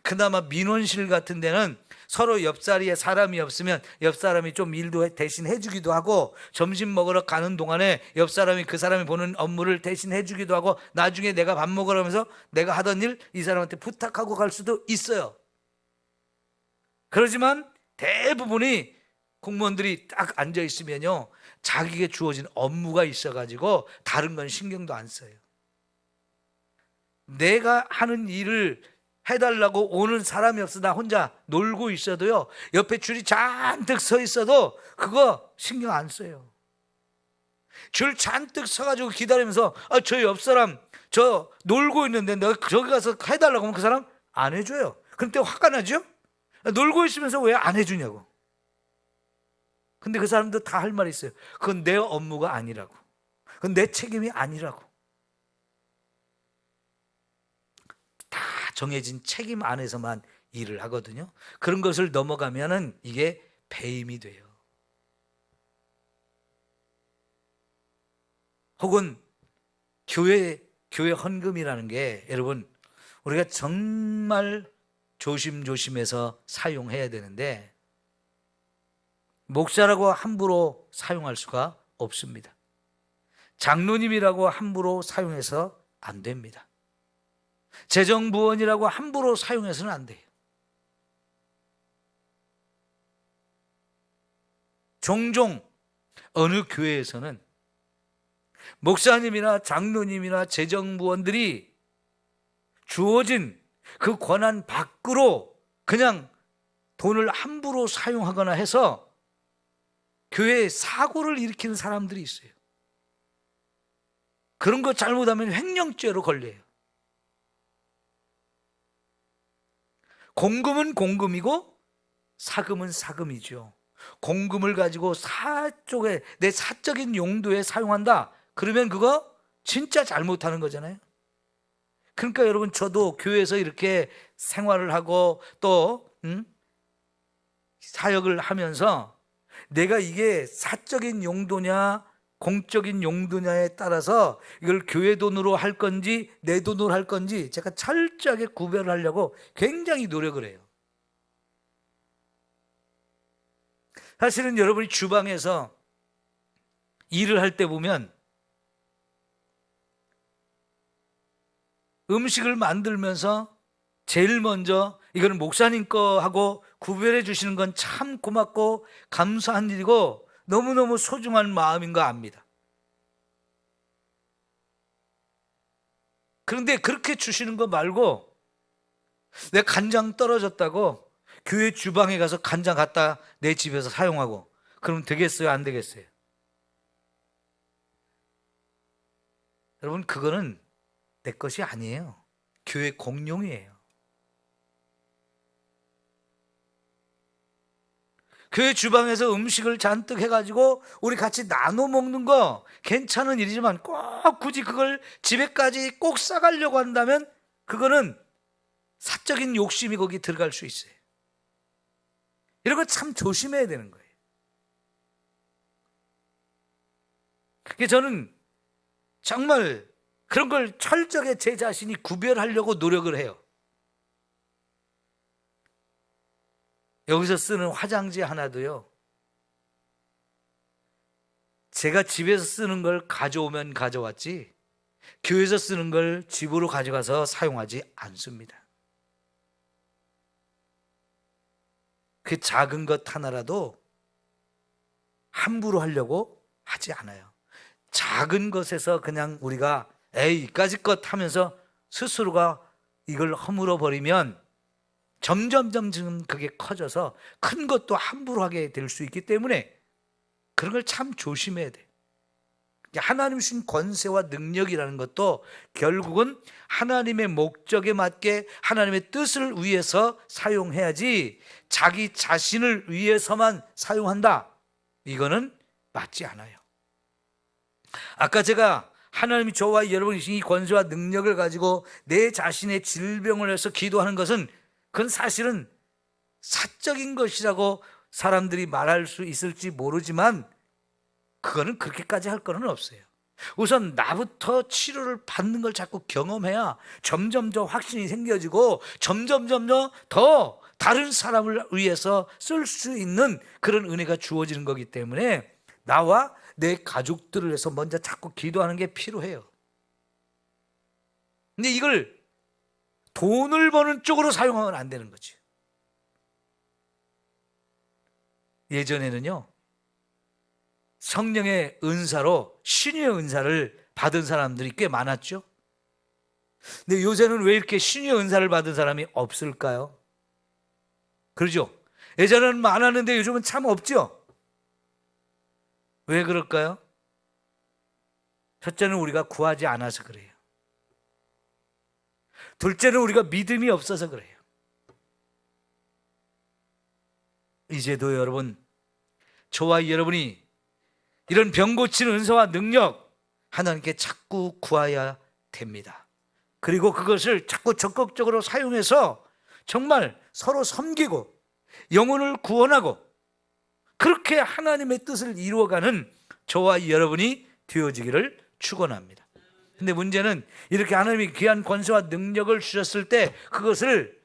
그나마 민원실 같은 데는 서로 옆자리에 사람이 없으면 옆 사람이 좀 일도 대신 해주기도 하고, 점심 먹으러 가는 동안에 옆 사람이 그 사람이 보는 업무를 대신 해주기도 하고, 나중에 내가 밥 먹으러 가면서 내가 하던 일 이 사람한테 부탁하고 갈 수도 있어요. 그러지만 대부분이 공무원들이 딱 앉아 있으면요 자기에게 주어진 업무가 있어가지고 다른 건 신경도 안 써요. 내가 하는 일을 해달라고 오는 사람이 없어 나 혼자 놀고 있어도요 옆에 줄이 잔뜩 서 있어도 그거 신경 안 써요. 줄 잔뜩 서가지고 기다리면서 저 옆 사람 저 놀고 있는데 내가 저기 가서 해달라고 하면 그 사람 안 해줘요. 그럼 때 화가 나죠? 놀고 있으면서 왜 안 해주냐고. 근데 그 사람도 다 할 말이 있어요. 그건 내 업무가 아니라고, 그건 내 책임이 아니라고. 다 정해진 책임 안에서만 일을 하거든요. 그런 것을 넘어가면은 이게 배임이 돼요. 혹은 교회 헌금이라는 게 여러분 우리가 정말 조심조심해서 사용해야 되는데 목사라고 함부로 사용할 수가 없습니다. 장로님이라고 함부로 사용해서 안 됩니다. 재정부원이라고 함부로 사용해서는 안 돼요. 종종 어느 교회에서는 목사님이나 장로님이나 재정부원들이 주어진 그 권한 밖으로 그냥 돈을 함부로 사용하거나 해서 교회에 사고를 일으키는 사람들이 있어요. 그런 거 잘못하면 횡령죄로 걸려요. 공금은 공금이고 사금은 사금이죠. 공금을 가지고 사쪽에 내 사적인 용도에 사용한다, 그러면 그거 진짜 잘못하는 거잖아요. 그러니까 여러분 저도 교회에서 이렇게 생활을 하고 또 사역을 하면서 내가 이게 사적인 용도냐 공적인 용도냐에 따라서 이걸 교회 돈으로 할 건지 내 돈으로 할 건지 제가 철저하게 구별을 하려고 굉장히 노력을 해요. 사실은 여러분이 주방에서 일을 할 때 보면 음식을 만들면서 제일 먼저 이거는 목사님 거 하고 구별해 주시는 건 참 고맙고 감사한 일이고 너무너무 소중한 마음인 거 압니다. 그런데 그렇게 주시는 거 말고 내 간장 떨어졌다고 교회 주방에 가서 간장 갖다 내 집에서 사용하고 그러면 되겠어요? 안 되겠어요? 여러분 그거는 내 것이 아니에요. 교회 공용이에요. 교회 주방에서 음식을 잔뜩 해가지고 우리 같이 나눠 먹는 거 괜찮은 일이지만 꼭 굳이 그걸 집에까지 꼭 싸가려고 한다면 그거는 사적인 욕심이 거기 들어갈 수 있어요. 이런 거 참 조심해야 되는 거예요. 그게 저는 정말 그런 걸 철저하게 제 자신이 구별하려고 노력을 해요. 여기서 쓰는 화장지 하나도요, 제가 집에서 쓰는 걸 가져오면 가져왔지 교회에서 쓰는 걸 집으로 가져가서 사용하지 않습니다. 그 작은 것 하나라도 함부로 하려고 하지 않아요. 작은 것에서 그냥 우리가 에이 이까짓 것 하면서 스스로가 이걸 허물어 버리면 점점 그게 커져서 큰 것도 함부로 하게 될 수 있기 때문에 그런 걸 참 조심해야 돼. 하나님 주신 권세와 능력이라는 것도 결국은 하나님의 목적에 맞게 하나님의 뜻을 위해서 사용해야지 자기 자신을 위해서만 사용한다, 이거는 맞지 않아요. 아까 제가 하나님이 저와 여러분이 주신 이 권세와 능력을 가지고 내 자신의 질병을 해서 기도하는 것은 그건 사실은 사적인 것이라고 사람들이 말할 수 있을지 모르지만 그거는 그렇게까지 할 거는 없어요. 우선 나부터 치료를 받는 걸 자꾸 경험해야 점점 더 확신이 생겨지고 점점 더 다른 사람을 위해서 쓸 수 있는 그런 은혜가 주어지는 거기 때문에 나와 내 가족들을 위해서 먼저 자꾸 기도하는 게 필요해요. 근데 이걸 돈을 버는 쪽으로 사용하면 안 되는 거지. 예전에는요, 성령의 은사로 신유의 은사를 받은 사람들이 꽤 많았죠. 근데 요새는 왜 이렇게 신유의 은사를 받은 사람이 없을까요? 그러죠? 예전에는 많았는데 요즘은 참 없죠? 왜 그럴까요? 첫째는 우리가 구하지 않아서 그래요. 둘째는 우리가 믿음이 없어서 그래요. 이제도 여러분, 저와 여러분이 이런 병 고치는 은사와 능력 하나님께 자꾸 구해야 됩니다. 그리고 그것을 자꾸 적극적으로 사용해서 정말 서로 섬기고 영혼을 구원하고 그렇게 하나님의 뜻을 이루어가는 저와 여러분이 되어지기를 축원합니다. 근데 문제는 이렇게 하나님이 귀한 권세와 능력을 주셨을 때 그것을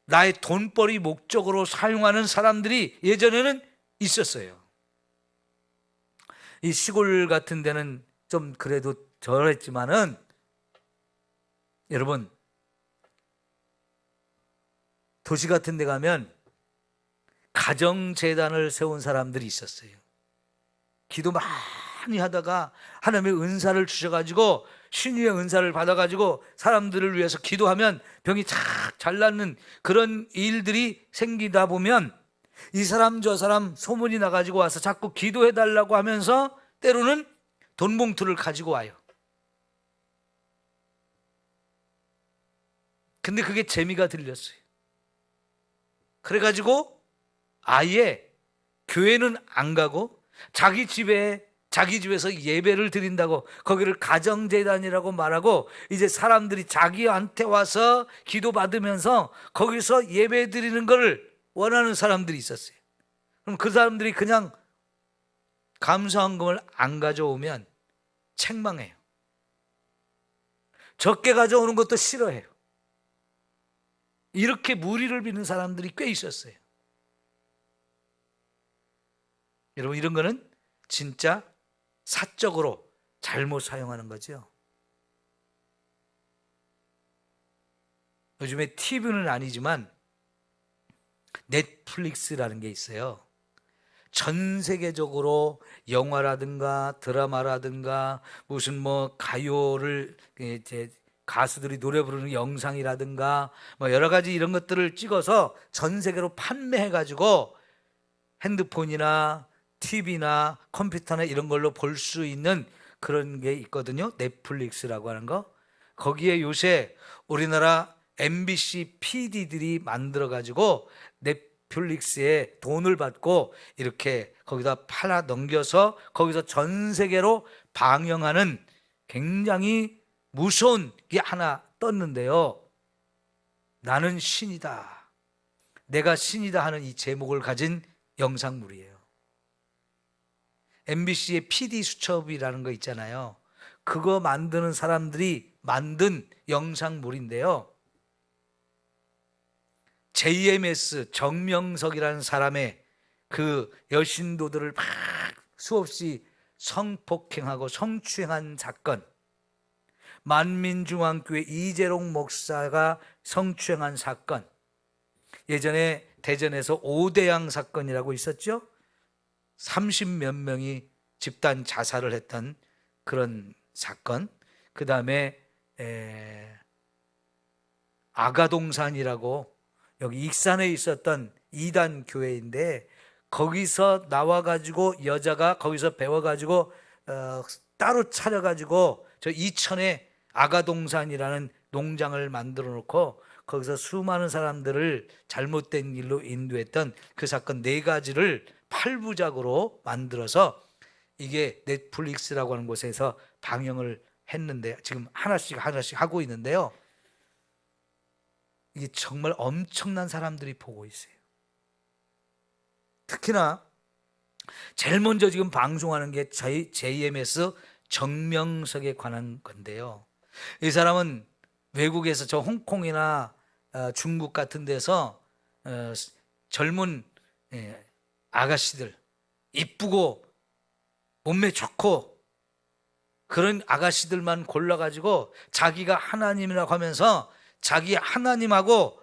나의 돈벌이 목적으로 사용하는 사람들이 예전에는 있었어요. 이 시골 같은 데는 좀 그래도 덜했지만은 여러분, 도시 같은 데 가면 가정재단을 세운 사람들이 있었어요. 기도 많이 하다가 하나님의 은사를 주셔가지고 신유의 은사를 받아가지고 사람들을 위해서 기도하면 병이 착 잘 낫는 그런 일들이 생기다 보면 이 사람 저 사람 소문이 나가지고 와서 자꾸 기도해달라고 하면서 때로는 돈 봉투를 가지고 와요. 근데 그게 재미가 들렸어요. 그래가지고 아예 교회는 안 가고 자기 집에서 예배를 드린다고 거기를 가정재단이라고 말하고 이제 사람들이 자기한테 와서 기도받으면서 거기서 예배 드리는 걸 원하는 사람들이 있었어요. 그럼 그 사람들이 그냥 감사헌금을 안 가져오면 책망해요. 적게 가져오는 것도 싫어해요. 이렇게 무리를 빚는 사람들이 꽤 있었어요. 여러분, 이런 거는 진짜 사적으로 잘못 사용하는 거죠. 요즘에 TV는 아니지만 넷플릭스라는 게 있어요. 전 세계적으로 영화라든가 드라마라든가 무슨 가요를 이제 가수들이 노래 부르는 영상이라든가 여러 가지 이런 것들을 찍어서 전 세계로 판매해가지고 핸드폰이나 TV나 컴퓨터나 이런 걸로 볼 수 있는 그런 게 있거든요. 넷플릭스라고 하는 거. 거기에 요새 우리나라 MBC PD들이 만들어가지고 넷플릭스에 돈을 받고 이렇게 거기다 팔아 넘겨서 거기서 전 세계로 방영하는 굉장히 무서운 게 하나 떴는데요. 나는 신이다, 내가 신이다 하는 이 제목을 가진 영상물이에요. MBC의 PD 수첩이라는 거 있잖아요. 그거 만드는 사람들이 만든 영상물인데요. JMS 정명석이라는 사람의 그 여신도들을 막 수없이 성폭행하고 성추행한 사건, 만민중앙교회 이재롱 목사가 성추행한 사건, 예전에 대전에서 오대양 사건이라고 있었죠. 30몇 명이 집단 자살을 했던 그런 사건, 그 다음에 아가동산이라고 여기 익산에 있었던 이단 교회인데 거기서 나와가지고 여자가 거기서 배워가지고 따로 차려가지고 저 이천에 아가동산이라는 농장을 만들어 놓고 거기서 수많은 사람들을 잘못된 길로 인도했던 그 사건 4가지를 8부작으로 만들어서 이게 넷플릭스라고 하는 곳에서 방영을 했는데 지금 하나씩 하고 있는데요. 이게 정말 엄청난 사람들이 보고 있어요. 특히나 제일 먼저 지금 방송하는 게 JMS 정명석에 관한 건데요. 이 사람은 외국에서 저 홍콩이나 중국 같은 데서 젊은 아가씨들, 이쁘고 몸매 좋고 그런 아가씨들만 골라가지고 자기가 하나님이라고 하면서 자기 하나님하고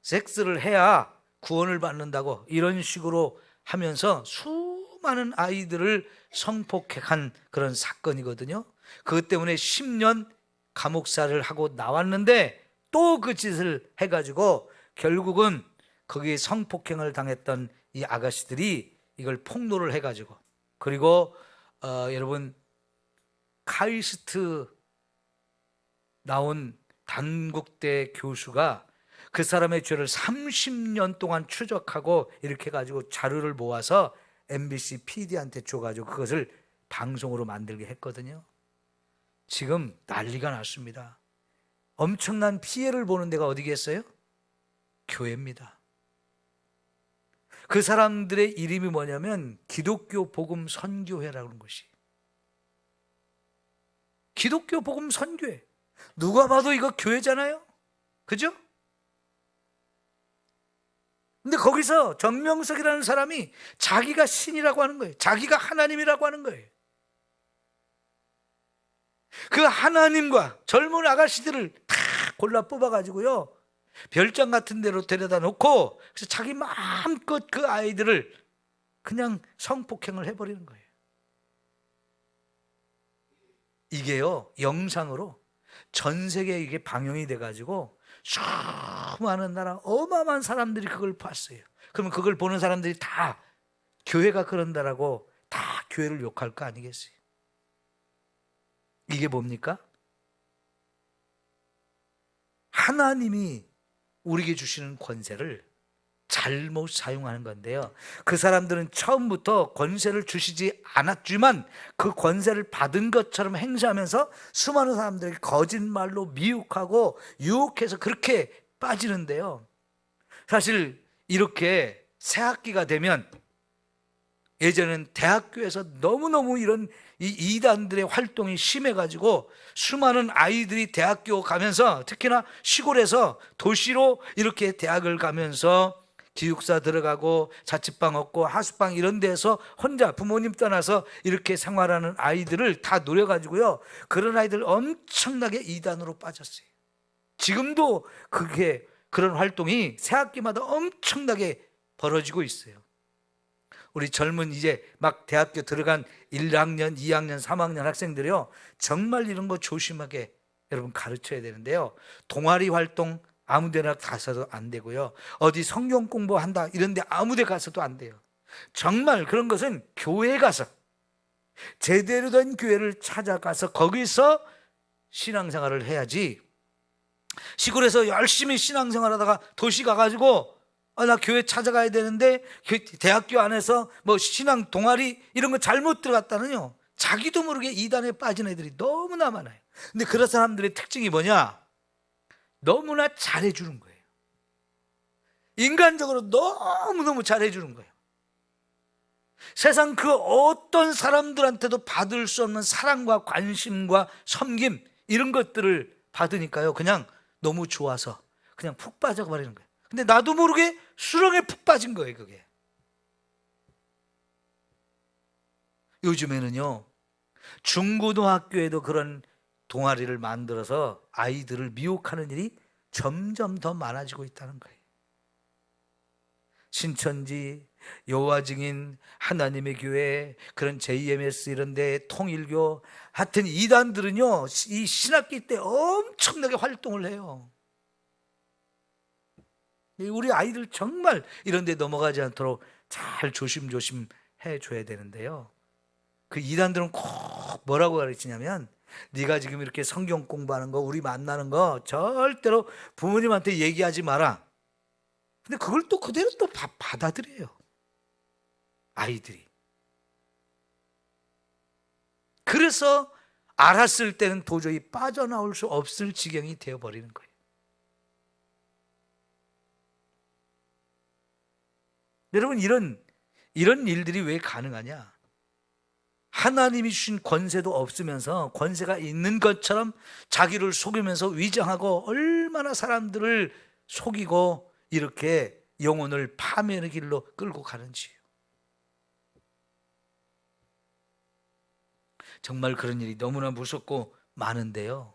섹스를 해야 구원을 받는다고 이런 식으로 하면서 수많은 아이들을 성폭행한 그런 사건이거든요. 그것 때문에 10년 감옥살이를 하고 나왔는데 또 그 짓을 해가지고 결국은 거기에 성폭행을 당했던 이 아가씨들이 이걸 폭로를 해가지고 그리고 여러분 카이스트 나온 단국대 교수가 그 사람의 죄를 30년 동안 추적하고 이렇게 해가지고 자료를 모아서 MBC PD한테 줘가지고 그것을 방송으로 만들게 했거든요. 지금 난리가 났습니다. 엄청난 피해를 보는 데가 어디겠어요? 교회입니다. 그 사람들의 이름이 뭐냐면 기독교 복음 선교회라고 하는 것이. 기독교 복음 선교회. 누가 봐도 이거 교회잖아요. 그죠? 근데 거기서 정명석이라는 사람이 자기가 신이라고 하는 거예요. 자기가 하나님이라고 하는 거예요. 그 하나님과 젊은 아가씨들을 다 골라 뽑아가지고요. 별장 같은 데로 데려다 놓고 그래서 자기 마음껏 그 아이들을 그냥 성폭행을 해버리는 거예요. 이게요, 영상으로 전 세계에 이게 방영이 돼가지고 수많은 나라 어마어마한 사람들이 그걸 봤어요. 그러면 그걸 보는 사람들이 다 교회가 그런다라고 다 교회를 욕할 거 아니겠어요? 이게 뭡니까? 하나님이 우리에게 주시는 권세를 잘못 사용하는 건데요. 그 사람들은 처음부터 권세를 주시지 않았지만 그 권세를 받은 것처럼 행세하면서 수많은 사람들에게 거짓말로 미혹하고 유혹해서 그렇게 빠지는데요. 사실 이렇게 새학기가 되면 예전엔 대학교에서 너무너무 이런 이 이단들의 활동이 심해가지고 수많은 아이들이 대학교 가면서 특히나 시골에서 도시로 이렇게 대학을 가면서 기숙사 들어가고 자취방 없고 하숙방 이런 데서 혼자 부모님 떠나서 이렇게 생활하는 아이들을 다 노려가지고요. 그런 아이들 엄청나게 이단으로 빠졌어요. 지금도 그게 그런 활동이 새학기마다 엄청나게 벌어지고 있어요. 우리 젊은 이제 막 대학교 들어간 1학년, 2학년, 3학년 학생들이요. 정말 이런 거 조심하게 여러분 가르쳐야 되는데요. 동아리 활동 아무 데나 가서도 안 되고요. 어디 성경 공부한다 이런 데 아무 데 가서도 안 돼요. 정말 그런 것은 교회에 가서 제대로 된 교회를 찾아가서 거기서 신앙생활을 해야지 시골에서 열심히 신앙생활하다가 도시 가가지고 나 교회 찾아가야 되는데 대학교 안에서 뭐 신앙 동아리 이런 거 잘못 들어갔다는요 자기도 모르게 이단에 빠진 애들이 너무나 많아요. 근데 그런 사람들의 특징이 뭐냐? 너무나 잘해주는 거예요. 인간적으로 너무너무 잘해주는 거예요. 세상 그 어떤 사람들한테도 받을 수 없는 사랑과 관심과 섬김 이런 것들을 받으니까요 그냥 너무 좋아서 그냥 푹 빠져버리는 거예요. 근데 나도 모르게 수렁에 푹 빠진 거예요 그게. 요즘에는요 중고등학교에도 그런 동아리를 만들어서 아이들을 미혹하는 일이 점점 더 많아지고 있다는 거예요. 신천지, 여호와증인, 하나님의 교회, 그런 JMS 이런 데 통일교 하여튼 이단들은요 이 신학기 때 엄청나게 활동을 해요. 우리 아이들 정말 이런 데 넘어가지 않도록 잘 조심조심 해줘야 되는데요. 그 이단들은 꼭 뭐라고 가르치냐면 네가 지금 이렇게 성경 공부하는 거, 우리 만나는 거 절대로 부모님한테 얘기하지 마라. 근데 그걸 또 그대로 또 받아들여요, 아이들이. 그래서 알았을 때는 도저히 빠져나올 수 없을 지경이 되어버리는 거예요. 여러분, 이런 일들이 왜 가능하냐? 하나님이 주신 권세도 없으면서 권세가 있는 것처럼 자기를 속이면서 위장하고 얼마나 사람들을 속이고 이렇게 영혼을 파멸의 길로 끌고 가는지요. 정말 그런 일이 너무나 무섭고 많은데요.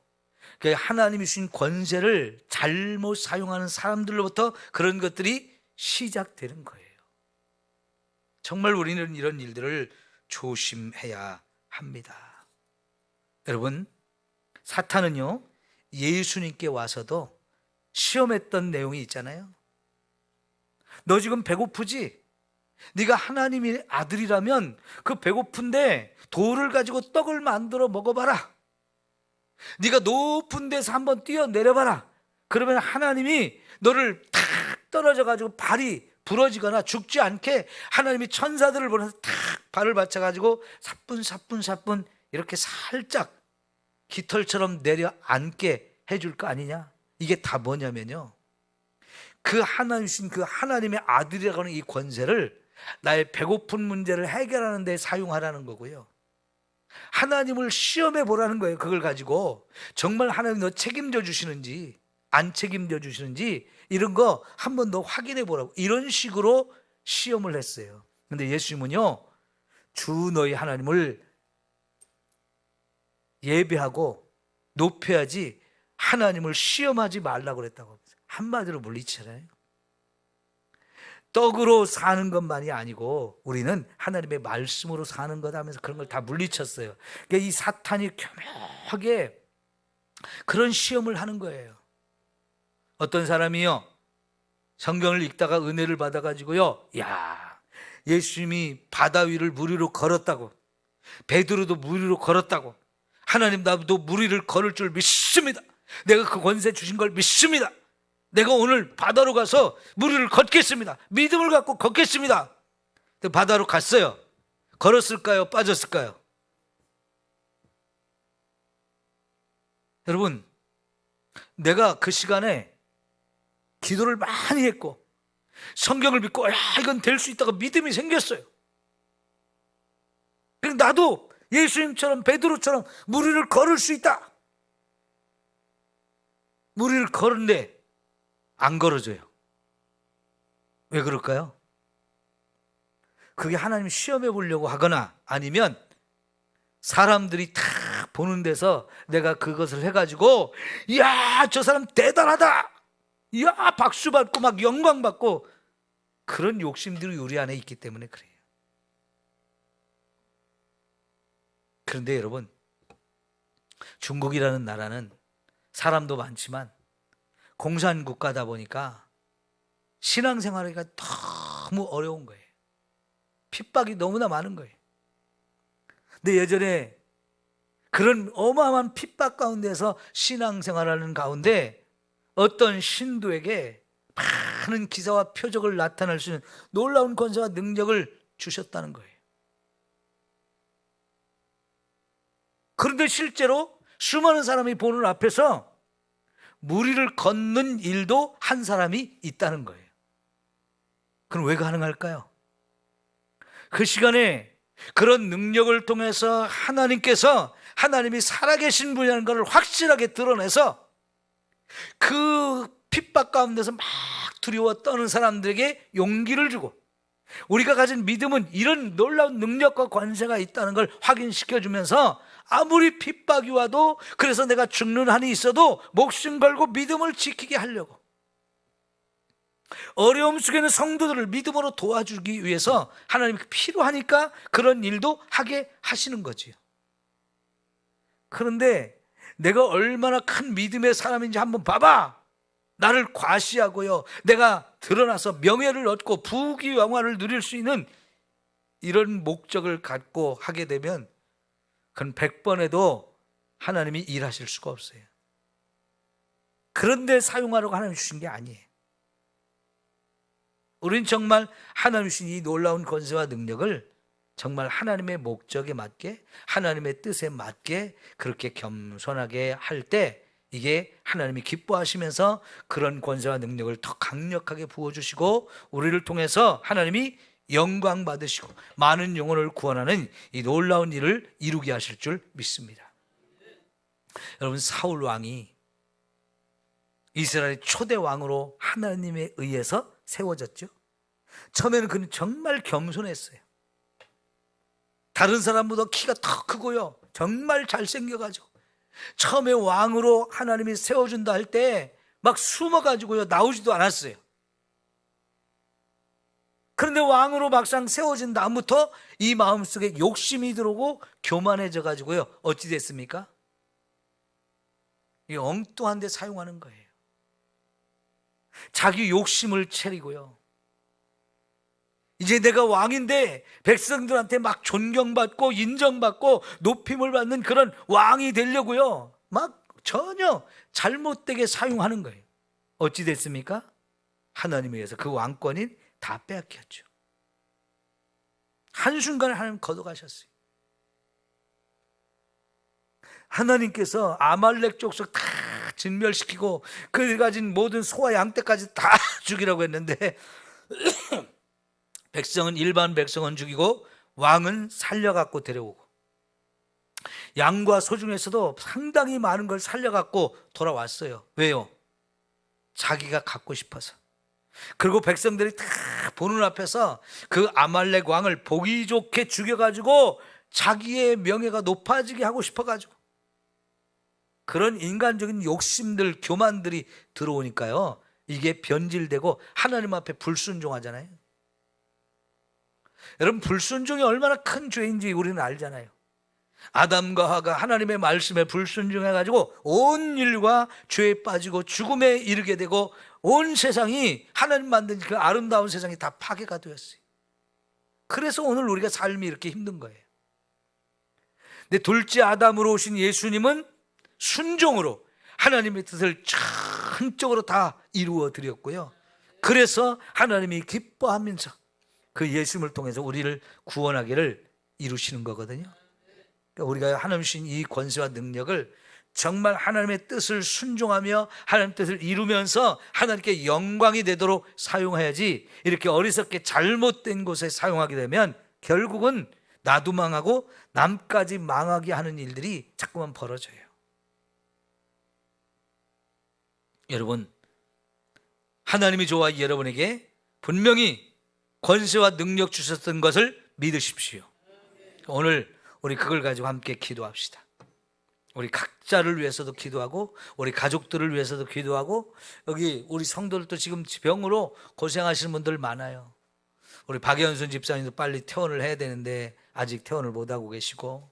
하나님이 주신 권세를 잘못 사용하는 사람들로부터 그런 것들이 시작되는 거예요. 정말 우리는 이런 일들을 조심해야 합니다. 여러분, 사탄은요, 예수님께 와서도 시험했던 내용이 있잖아요. 너 지금 배고프지? 네가 하나님의 아들이라면 그 배고픈데 돌을 가지고 떡을 만들어 먹어봐라. 네가 높은 데서 한번 뛰어내려봐라. 그러면 하나님이 너를 탁 떨어져 가지고 발이 부러지거나 죽지 않게 하나님이 천사들을 보내서 탁 발을 받쳐가지고 사뿐 이렇게 살짝 깃털처럼 내려앉게 해줄 거 아니냐. 이게 다 뭐냐면요, 그 하나님 주신 그 하나님의 아들이라고 하는 이 권세를 나의 배고픈 문제를 해결하는 데 사용하라는 거고요, 하나님을 시험해 보라는 거예요. 그걸 가지고 정말 하나님 너 책임져 주시는지 안 책임져 주시는지 이런 거 한 번 더 확인해 보라고, 이런 식으로 시험을 했어요. 근데 예수님은요, 주 너희 하나님을 예배하고 높여야지 하나님을 시험하지 말라고 그랬다고. 한마디로 물리치잖아요. 떡으로 사는 것만이 아니고 우리는 하나님의 말씀으로 사는 거다 하면서 그런 걸 다 물리쳤어요. 그러니까 이 사탄이 교묘하게 그런 시험을 하는 거예요. 어떤 사람이요, 성경을 읽다가 은혜를 받아가지고요, 야, 예수님이 바다 위를 물 위로 걸었다고, 베드로도 물 위로 걸었다고, 하나님 나도 물 위를 걸을 줄 믿습니다. 내가 그 권세 주신 걸 믿습니다. 내가 오늘 바다로 가서 물 위를 걷겠습니다. 믿음을 갖고 걷겠습니다. 바다로 갔어요. 걸었을까요? 빠졌을까요? 여러분, 내가 그 시간에 기도를 많이 했고 성경을 믿고, 야, 이건 될 수 있다고 믿음이 생겼어요. 그래서 나도 예수님처럼 베드로처럼 물 위를 걸을 수 있다. 물 위를 걸은데 안 걸어져요. 왜 그럴까요? 그게 하나님 시험해 보려고 하거나 아니면 사람들이 다 보는 데서 내가 그것을 해가지고, 이야, 저 사람 대단하다, 이야, 박수 받고 막 영광 받고, 그런 욕심들이 우리 안에 있기 때문에 그래요. 그런데 여러분, 중국이라는 나라는 사람도 많지만 공산국가다 보니까 신앙생활하기가 너무 어려운 거예요. 핍박이 너무나 많은 거예요. 근데 예전에 그런 어마어마한 핍박 가운데서 신앙생활하는 가운데 어떤 신도에게 많은 기사와 표적을 나타낼 수 있는 놀라운 권세와 능력을 주셨다는 거예요. 그런데 실제로 수많은 사람이 보는 앞에서 물 위를 걷는 일도 한 사람이 있다는 거예요. 그럼 왜 가능할까요? 그 시간에 그런 능력을 통해서 하나님이 살아계신 분이라는 것을 확실하게 드러내서 그 핍박 가운데서 막 두려워 떠는 사람들에게 용기를 주고, 우리가 가진 믿음은 이런 놀라운 능력과 권세가 있다는 걸 확인시켜주면서 아무리 핍박이 와도, 그래서 내가 죽는 한이 있어도 목숨 걸고 믿음을 지키게 하려고, 어려움 속에는 성도들을 믿음으로 도와주기 위해서 하나님이 필요하니까 그런 일도 하게 하시는 거지요. 그런데 내가 얼마나 큰 믿음의 사람인지 한번 봐봐. 나를 과시하고요, 내가 드러나서 명예를 얻고 부귀영화를 누릴 수 있는 이런 목적을 갖고 하게 되면 그건 100번에도 하나님이 일하실 수가 없어요. 그런데 사용하라고 하나님 주신 게 아니에요. 우린 정말 하나님 주신 이 놀라운 권세와 능력을 정말 하나님의 목적에 맞게, 하나님의 뜻에 맞게 그렇게 겸손하게 할 때 이게 하나님이 기뻐하시면서 그런 권세와 능력을 더 강력하게 부어주시고 우리를 통해서 하나님이 영광 받으시고 많은 영혼을 구원하는 이 놀라운 일을 이루게 하실 줄 믿습니다. 여러분, 사울 왕이 이스라엘의 초대 왕으로 하나님에 의해서 세워졌죠. 처음에는 그는 정말 겸손했어요. 다른 사람보다 키가 더 크고요, 정말 잘생겨가지고 처음에 왕으로 하나님이 세워준다 할 때 막 숨어가지고요 나오지도 않았어요. 그런데 왕으로 막상 세워진 다음부터 이 마음속에 욕심이 들어오고 교만해져 가지고요 어찌 됐습니까? 이 엉뚱한 데 사용하는 거예요. 자기 욕심을 차리고요, 이제 내가 왕인데 백성들한테 막 존경받고 인정받고 높임을 받는 그런 왕이 되려고요 막 전혀 잘못되게 사용하는 거예요. 어찌 됐습니까? 하나님에 의해서 그 왕권이 다 빼앗겼죠. 한순간에 하나님 걷어가셨어요. 하나님께서 아말렉 족속 다 진멸시키고 그들이 가진 모든 소와 양떼까지 다 죽이라고 했는데 백성은, 일반 백성은 죽이고 왕은 살려갖고 데려오고, 양과 소 중에서도 상당히 많은 걸 살려갖고 돌아왔어요. 왜요? 자기가 갖고 싶어서. 그리고 백성들이 다 보는 앞에서 그 아말렉 왕을 보기 좋게 죽여가지고 자기의 명예가 높아지게 하고 싶어가지고, 그런 인간적인 욕심들, 교만들이 들어오니까요 이게 변질되고 하나님 앞에 불순종하잖아요. 여러분, 불순종이 얼마나 큰 죄인지 우리는 알잖아요. 아담과 하와가 하나님의 말씀에 불순종해가지고 온 인류가 죄에 빠지고 죽음에 이르게 되고 온 세상이, 하나님 만든 그 아름다운 세상이 다 파괴가 되었어요. 그래서 오늘 우리가 삶이 이렇게 힘든 거예요. 근데 둘째 아담으로 오신 예수님은 순종으로 하나님의 뜻을 전적으로 다 이루어 드렸고요, 그래서 하나님이 기뻐하면서 그 예수님을 통해서 우리를 구원하기를 이루시는 거거든요. 그러니까 우리가 하나님 주신 이 권세와 능력을 정말 하나님의 뜻을 순종하며 하나님의 뜻을 이루면서 하나님께 영광이 되도록 사용해야지, 이렇게 어리석게 잘못된 곳에 사용하게 되면 결국은 나도 망하고 남까지 망하게 하는 일들이 자꾸만 벌어져요. 여러분, 하나님이 좋아 여러분에게 분명히 권세와 능력 주셨던 것을 믿으십시오. 오늘 우리 그걸 가지고 함께 기도합시다. 우리 각자를 위해서도 기도하고 우리 가족들을 위해서도 기도하고, 여기 우리 성도들도 지금 병으로 고생하시는 분들 많아요. 우리 박연순 집사님도 빨리 퇴원을 해야 되는데 아직 퇴원을 못하고 계시고,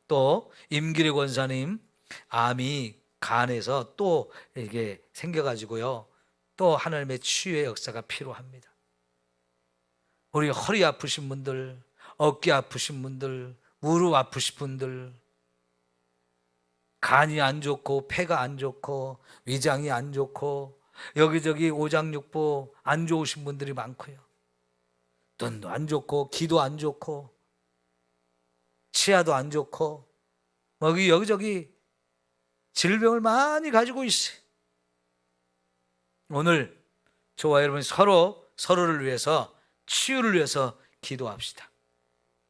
또 임기래 권사님 암이 간에서 또 이게 생겨가지고요 또 하나님의 치유의 역사가 필요합니다. 우리 허리 아프신 분들, 어깨 아프신 분들, 무릎 아프신 분들, 간이 안 좋고 폐가 안 좋고 위장이 안 좋고 여기저기 오장육부 안 좋으신 분들이 많고요, 눈도 안 좋고 귀도 안 좋고 치아도 안 좋고 여기저기 질병을 많이 가지고 있어요. 오늘 저와 여러분이 서로를 위해서, 치유를 위해서 기도합시다.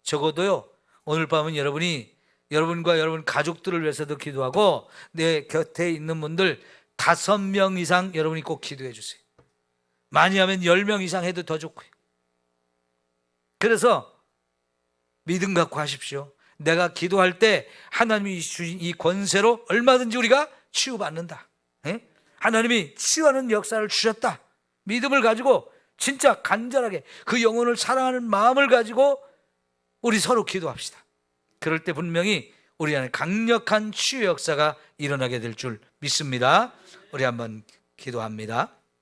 적어도요 오늘 밤은 여러분과 여러분 가족들을 위해서도 기도하고, 내 곁에 있는 분들 5명 이상 여러분이 꼭 기도해 주세요. 많이 하면 10명 이상 해도 더 좋고요. 그래서 믿음 갖고 하십시오. 내가 기도할 때 하나님이 주신 이 권세로 얼마든지 우리가 치유받는다. 하나님이 치유하는 역사를 주셨다. 믿음을 가지고 진짜 간절하게 그 영혼을 사랑하는 마음을 가지고 우리 서로 기도합시다. 그럴 때 분명히 우리 안에 강력한 치유 역사가 일어나게 될 줄 믿습니다. 우리 한번 기도합니다.